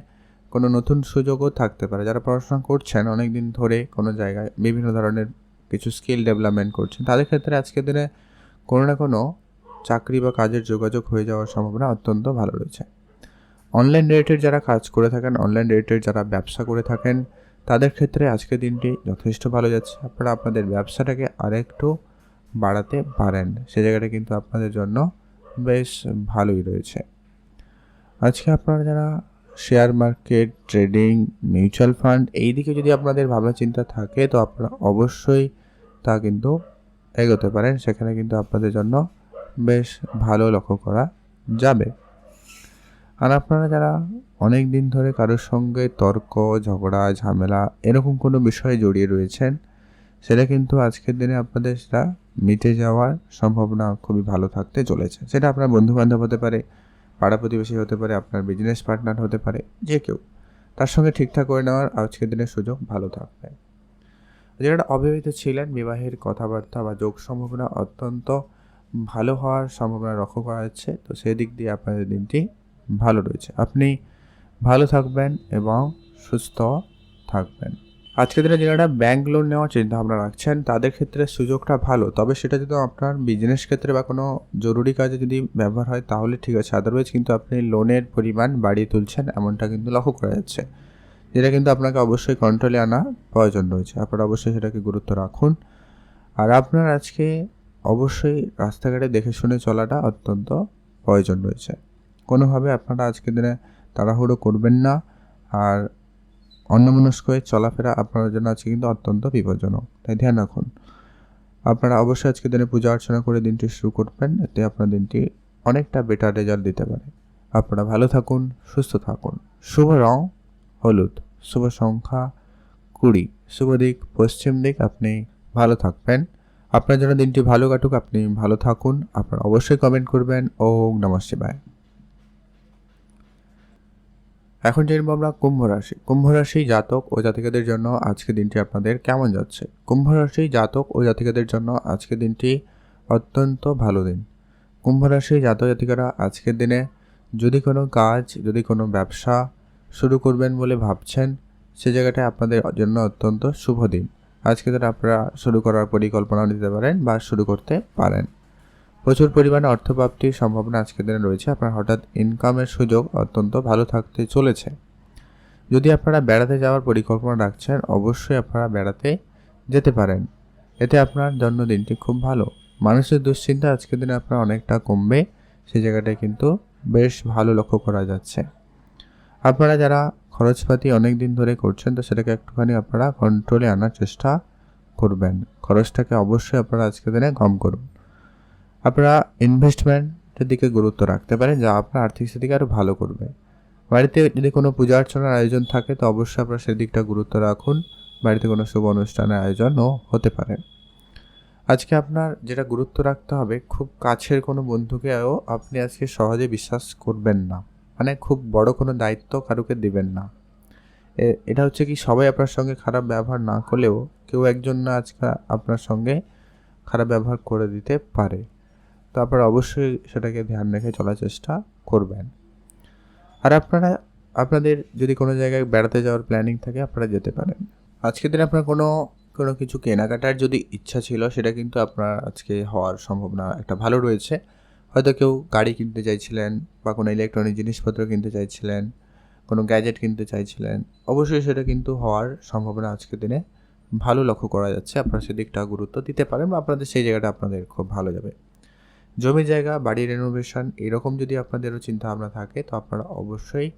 কোনো নতুন সুযোগও থাকতে পারে। যারা পড়াশোনা করছেন অনেক দিন ধরে কোনো জায়গায় বিভিন্ন ধরনের কিছু স্কিল ডেভেলপমেন্ট করছেন, তাদের ক্ষেত্রে আজকের দিনে কোনো না কোনো চাকরি বা কাজের যোগাযোগ হয়ে যাওয়ার সম্ভাবনা অত্যন্ত ভালো রয়েছে। অনলাইন রিলেটেড যারা কাজ করে থাকেন, অনলাইন রিলেটেড যারা ব্যবসা করে থাকেন, তাদের ক্ষেত্রে আজকের দিনটি যথেষ্ট ভালো যাচ্ছে। আপনারা আপনাদের ব্যবসাটাকে আরেকটু বাড়াতে পারেন, সে জায়গাটা কিন্তু আপনাদের জন্য বেশ ভালোই রয়েছে। আজকে আপনারা যারা share market, trading, mutual fund এই দিকে যদি আপনাদের ভাবনা চিন্তা থাকে, তো আপনারা অবশ্যই তা কিন্তু এগোতে পারেন, সেখানে কিন্তু আপনাদের জন্য বেশ ভালো লক্ষ্য করা যাবে। আর আপনারা যারা অনেক দিন ধরে কারোর সঙ্গে তর্ক, ঝগড়া, ঝামেলা এরকম কোনো বিষয়ে জড়িয়ে রয়েছেন, সেটা কিন্তু আজকের দিনে আপনাদের সেটা মিটে যাওয়ার সম্ভাবনা খুবই ভালো থাকতে চলেছে। সেটা আপনার বন্ধুবান্ধব হতে পারে, পাড়া প্রতিবেশী হতে পারে, আপনার বিজনেস পার্টনার হতে পারে, যে কেউ, তার সঙ্গে ঠিকঠাক করে নেওয়ার আজকের দিনের সুযোগ ভালো থাকবে। যারা অবিবাহিত ছিলেন, বিবাহের কথাবার্তা বা যোগ সম্ভাবনা অত্যন্ত ভালো হওয়ার সম্ভাবনা লক্ষ্য করা যাচ্ছে। তো সেই দিক দিয়ে আপনাদের দিনটি ভালো রয়েছে। আপনি ভালো থাকবেন এবং সুস্থ থাকবেন। আজকের দিনে যারা ব্যাংক লোন নেওয়ার চিন্তা ভাবনা রাখছেন, তাদের ক্ষেত্রে সুযোগটা ভালো, তবে সেটা যদি আপনার বিজনেস ক্ষেত্রে বা কোনো জরুরি কাজে যদি ব্যবহার হয় তাহলে ঠিক আছে। আদারওয়াইজ কিন্তু আপনি লোনের পরিমাণ বাড়িয়ে তুলছেন এমনটা কিন্তু লক্ষ্য করা যাচ্ছে, যেটা কিন্তু আপনাকে অবশ্যই কন্ট্রোলে আনা প্রয়োজন রয়েছে। আপনারা অবশ্যই সেটাকে গুরুত্ব রাখুন। আর আপনার আজকে অবশ্যই রাস্তাঘাটে দেখে শুনে চলাটা অত্যন্ত প্রয়োজন রয়েছে। কোনোভাবে আপনারা আজকের দিনে তাড়াহুড়ো করবেন না, আর অন্যমনস্ক হয়ে চলাফেরা আপনার জন্য আজকে কিন্তু অত্যন্ত বিপজ্জনক, তাই ধ্যান রাখুন। আপনারা অবশ্যই আজকের দিনে পূজা অর্চনা করে দিনটি শুরু করবেন, এতে আপনার দিনটি অনেকটা বেটার রেজাল্ট দিতে পারে। আপনারা ভালো থাকুন, সুস্থ থাকুন। শুভ রং হলুদ, শুভ সংখ্যা 20, শুভ দিক পশ্চিম দিক। আপনি ভালো থাকবেন। আপনার জন্য দিনটি ভালো কাটুক, আপনি ভালো থাকুন। আপনারা অবশ্যই কমেন্ট করবেন। ওম নমঃ শিবায়। এখন জানবো আমরা কুম্ভ রাশি। কুম্ভ রাশি জাতক ও জাতিকাদের জন্য আজকে দিনটি আপনাদের কেমন যাচ্ছে? কুম্ভ রাশি জাতক ও জাতিকাদের জন্য আজকে দিনটি অত্যন্ত ভালো দিন। কুম্ভ রাশি জাতক জাতিকারা আজকের দিনে যদি কোনো কাজ, যদি কোনো ব্যবসা শুরু করবেন বলে ভাবছেন, সে জায়গাটায় আপনাদের জন্য অত্যন্ত শুভ দিন। আজকে দিনে আপনারা শুরু করার পরিকল্পনা নিতে পারেন বা শুরু করতে পারেন। প্রচুর পরিমাণে অর্থপ্রাপ্তির সম্ভাবনা আজকের দিনে রয়েছে। আপনার হঠাৎ ইনকামের সুযোগ অত্যন্ত ভালো থাকতে চলেছে। যদি আপনারা বেড়াতে যাওয়ার পরিকল্পনা রাখছেন, অবশ্যই আপনারা বেড়াতে যেতে পারেন, এতে আপনার জন্মদিনটি খুব ভালো। মানুষের দুশ্চিন্তা আজকের দিনে আপনার অনেকটা কমবে, সেই জায়গাটায় কিন্তু বেশ ভালো লক্ষ্য করা যাচ্ছে। আপনারা যারা খরচপাতি অনেক দিন ধরে করছেন, তো সেটাকে একটুখানি আপনারা কন্ট্রোলে আনার চেষ্টা করবেন। খরচটাকে অবশ্যই আপনারা আজকের দিনে কম করুন। আপনারা ইনভেস্টমেন্টের দিকে গুরুত্ব রাখতে পারেন, যা আপনার আর্থিক স্থিতিকে আরও ভালো করবে। বাড়িতে যদি কোনো পূজা অর্চনার আয়োজন থাকে, তো অবশ্যই আপনারা সেদিকটা গুরুত্ব রাখুন। বাড়িতে কোনো শুভ অনুষ্ঠানের আয়োজনও হতে পারে। আজকে আপনার যেটা গুরুত্ব রাখতে হবে, খুব কাছের কোনো বন্ধুকেও আপনি আজকে সহজে বিশ্বাস করবেন না, মানে খুব বড় কোনো দায়িত্ব কারুকে দিবেন না। এটা হচ্ছে কি, সবাই আপনার সঙ্গে খারাপ ব্যবহার না করলেও কেউ একজন না আজকে আপনার সঙ্গে খারাপ ব্যবহার করে দিতে পারে। তো আপনারা অবশ্যই সেটাকে ধ্যান রেখে চলার চেষ্টা করবেন। আর আপনারা আপনাদের যদি কোনো জায়গায় বেড়াতে যাওয়ার প্ল্যানিং থাকে, আপনারা যেতে পারেন। আজকের দিনে আপনার কোনো কিছু কেনাকাটার যদি ইচ্ছা ছিল, সেটা কিন্তু আপনার আজকে হওয়ার সম্ভাবনা একটা ভালো রয়েছে। হয়তো কেউ গাড়ি কিনতে চাইছিলেন বা কোনো ইলেকট্রনিক জিনিসপত্র কিনতে চাইছিলেন, কোনো গ্যাজেট কিনতে চাইছিলেন, অবশ্যই সেটা কিন্তু হওয়ার সম্ভাবনা আজকের দিনে ভালো লক্ষ্য করা যাচ্ছে। আপনারা সেদিকটা গুরুত্ব দিতে পারেন বা আপনাদের সেই জায়গাটা আপনাদের খুব ভালো যাবে। জমি জায়গা, বাড়ি রেনোভেশন এরকম যদি আপনাদেরও চিন্তাভাবনা থাকে, তো আপনারা অবশ্যই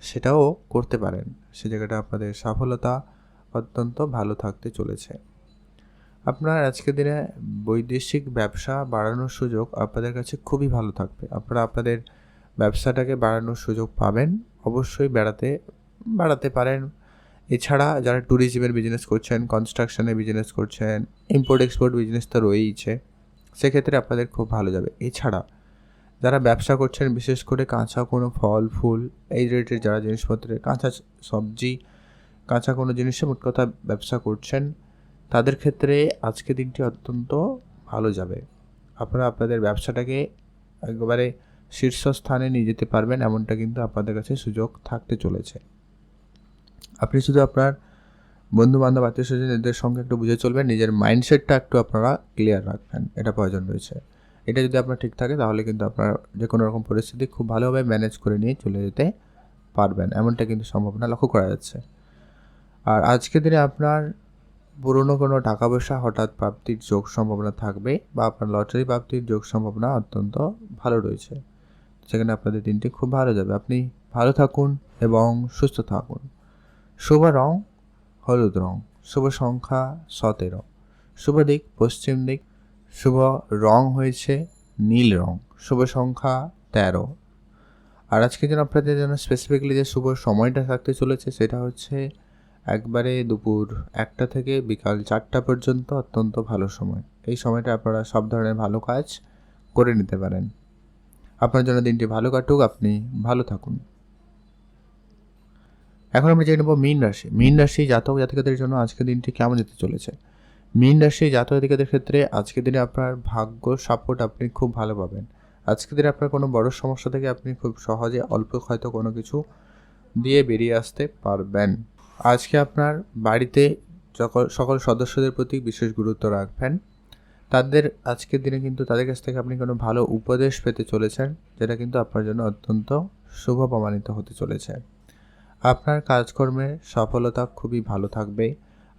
সেটাও করতে পারেন। সে জায়গাটা আপনাদের সফলতা অত্যন্ত ভালো থাকতে চলেছে। আপনার আজকের দিনে বৈদেশিক ব্যবসা বাড়ানোর সুযোগ আপনাদের কাছে খুবই ভালো থাকবে। আপনারা আপনাদের ব্যবসাটাকে বাড়ানোর সুযোগ পাবেন। অবশ্যই বাড়াতে পারেন। এছাড়া যারা ট্যুরিজমের বিজনেস করছেন, কনস্ট্রাকশনের বিজনেস করছেন, ইম্পোর্ট এক্সপোর্ট বিজনেস তো রয়েইছে, সেক্ষেত্রে আপনাদের খুব ভালো যাবে। এছাড়া যারা ব্যবসা করছেন, বিশেষ করে কাঁচা কোনো ফল ফুল এই রিলেটেড যারা জিনিসপত্রের, কাঁচা সবজি, কাঁচা কোনো জিনিসের মোট কথা ব্যবসা করছেন, তাদের ক্ষেত্রে আজকে দিনটি অত্যন্ত ভালো যাবে। আপনারা আপনাদের ব্যবসাটাকে একেবারে শীর্ষস্থানে নিয়ে যেতে পারবেন, এমনটা কিন্তু আপনাদের কাছে সুযোগ থাকতে চলেছে। আপনি শুধু আপনার বন্ধুবান্ধব, আত্মীয় স্বজনদের সঙ্গে একটু বুঝে চলবেন, নিজের মাইন্ডসেটটা একটু আপনারা ক্লিয়ার রাখবেন, এটা প্রয়োজন রয়েছে। এটা যদি আপনার ঠিক থাকে তাহলে কিন্তু আপনার যে কোনো রকম পরিস্থিতি খুব ভালোভাবে ম্যানেজ করে নিয়ে চলে যেতে পারবেন, এমনটা কিন্তু সম্ভাবনা লক্ষ্য করা যাচ্ছে। আর আজকের দিনে আপনার পুরনো কোনো টাকা পয়সা হঠাৎ প্রাপ্তির যোগ সম্ভাবনা থাকবে, বা আপনার লটারি প্রাপ্তির যোগ সম্ভাবনা অত্যন্ত ভালো রয়েছে, সেখানে আপনাদের দিনটি খুব ভালো যাবে। আপনি ভালো থাকুন এবং সুস্থ থাকুন। শুভ রং হলুদ রং, শুভ সংখ্যা 17, শুভ দিক পশ্চিম দিক, শুভ রং হয়েছে নীল রং, শুভ সংখ্যা 13। আর আজকে যেন আপনাদের জন্য স্পেসিফিক্যালি যে শুভ সময়টা থাকতে চলেছে সেটা হচ্ছে একবারে দুপুর 1টা থেকে বিকাল 4টা পর্যন্ত অত্যন্ত ভালো সময়। এই সময়টা আপনারা সব ধরনের ভালো কাজ করে নিতে পারেন। আপনার জন্য দিনটি ভালো কাটুক, আপনি ভালো থাকুন। এখন আমরা জেনে নেব মীন রাশি। মীন রাশি জাতক জাতিকাদের জন্য আজকের দিনটি কেমন যেতে চলেছে। মীন রাশি জাতক জাতিকাদের ক্ষেত্রে আজকের দিনে আপনার ভাগ্য সাপোর্ট আপনি খুব ভালো পাবেন। আজকের দিনে আপনার কোনো বড় সমস্যা থেকে আপনি খুব সহজে অল্প হয়তো কোনো কিছু দিয়ে বেরিয়ে আসতে পারবেন। আজকে আপনার বাড়িতে সকল সদস্যদের প্রতি বিশেষ গুরুত্ব রাখবেন। তাদের আজকের দিনে কিন্তু তাদের কাছ থেকে আপনি কোনো ভালো উপদেশ পেতে চলেছেন, যেটা কিন্তু আপনার জন্য অত্যন্ত শুভ প্রমাণিত হতে চলেছে। আপনার কাজকর্মে সফলতা খুবই ভালো থাকবে।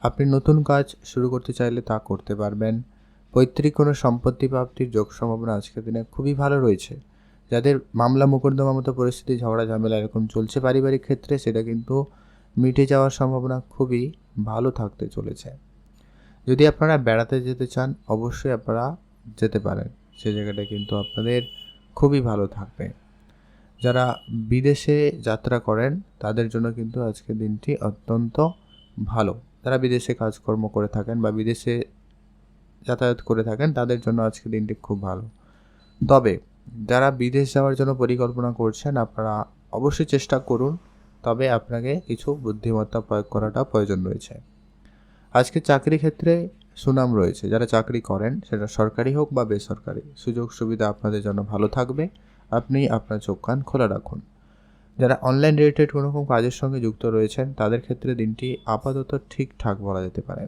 আপনি নতুন কাজ শুরু করতে চাইলে তা করতে পারবেন। পৈতৃক কোনো সম্পত্তি প্রাপ্তির যোগ সম্ভাবনা আজকের দিনে খুবই ভালো রয়েছে। যাদের মামলা মোকদ্দমা মতো পরিস্থিতি, ঝগড়া ঝামেলা এরকম চলছে পারিবারিক ক্ষেত্রে, সেটা কিন্তু মিটে যাওয়ার সম্ভাবনা খুবই ভালো থাকতে চলেছে। যদি আপনারা বেড়াতে যেতে চান অবশ্যই আপনারা যেতে পারেন, সে জায়গাটা কিন্তু আপনাদের খুবই ভালো থাকবে। যারা বিদেশে যাত্রা করেন তাদের জন্য কিন্তু আজকের দিনটি অত্যন্ত ভালো। যারা বিদেশে কাজকর্ম করে থাকেন বা বিদেশে যাতায়াত করে থাকেন তাদের জন্য আজকের দিনটি খুব ভালো। তবে যারা বিদেশ যাওয়ার জন্য পরিকল্পনা করছেন আপনারা অবশ্যই চেষ্টা করুন, তবে আপনাকে কিছু বুদ্ধিমত্তা প্রয়োগ করাটা প্রয়োজন রয়েছে। আজকে চাকরি ক্ষেত্রে সুনাম রয়েছে। যারা চাকরি করেন সেটা সরকারি হোক বা বেসরকারি, সুযোগ সুবিধা আপনাদের জন্য ভালো থাকবে। আপনি আপনার চোখ কান খোলা রাখুন। যারা অনলাইন রিলেটেড কোনো রকম কাজের সঙ্গে যুক্ত রয়েছেন তাদের ক্ষেত্রে দিনটি আপাতত ঠিকঠাক বলা যেতে পারে।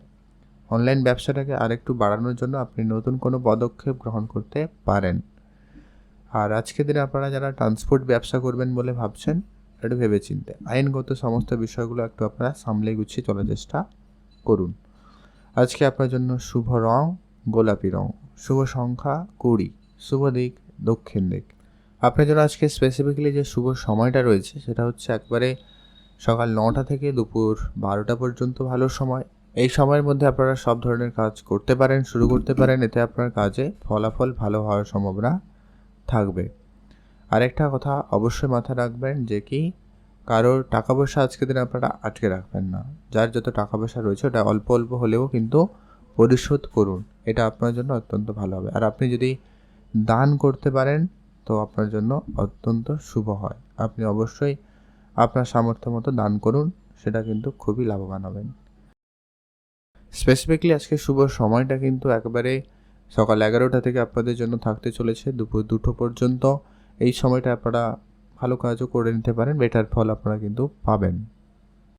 অনলাইন ব্যবসাটাকে আরেকটু বাড়ানোর জন্য আপনি নতুন কোনো পদক্ষেপ গ্রহণ করতে পারেন। আর আজকের দিনে আপনারা যারা ট্রান্সপোর্ট ব্যবসা করবেন বলে ভাবছেন, একটু ভেবেচিন্তে আইনগত সমস্ত বিষয়গুলো একটু আপনারা সামলে গুছিয়ে চলার চেষ্টা করুন। আজকে আপনার জন্য শুভ রং গোলাপি রং, শুভ সংখ্যা 20, শুভ দিক দক্ষিণ দিক। আপনার জন্য আজকে স্পেসিফিক্যালি যে শুভ সময়টা রয়েছে সেটা হচ্ছে একবারে সকাল 9টা থেকে দুপুর 12টা পর্যন্ত ভালো সময়। এই সময়ের মধ্যে আপনারা সব ধরনের কাজ করতে পারেন, শুরু করতে পারেন, এতে আপনার কাজে ফলাফল ভালো হওয়ার সম্ভাবনা থাকবে। আরেকটা কথা অবশ্যই মাথায় রাখবেন যে কি কারোর টাকা পয়সা আজকের দিনে আপনারা আটকে রাখবেন না। যার যত টাকা পয়সা রয়েছে ওটা অল্প অল্প হলেও কিন্তু পরিশোধ করুন, এটা আপনার জন্য অত্যন্ত ভালো হবে। আর আপনি যদি দান করতে পারেন তো আপনার জন্য অত্যন্ত শুভ হয়। আপনি অবশ্যই আপনার সামর্থ্য মতো দান করুন, সেটা কিন্তু খুবই লাভবান হবেন। স্পেসিফিকলি আজকে শুভ সময়টা কিন্তু একবারে সকাল 11টা থেকে আপনাদের জন্য থাকতে চলেছে দুপুর 2টো পর্যন্ত। এই সময়টা আপনারা ভালো কাজও করে নিতে পারেন, বেটার ফল আপনারা কিন্তু পাবেন।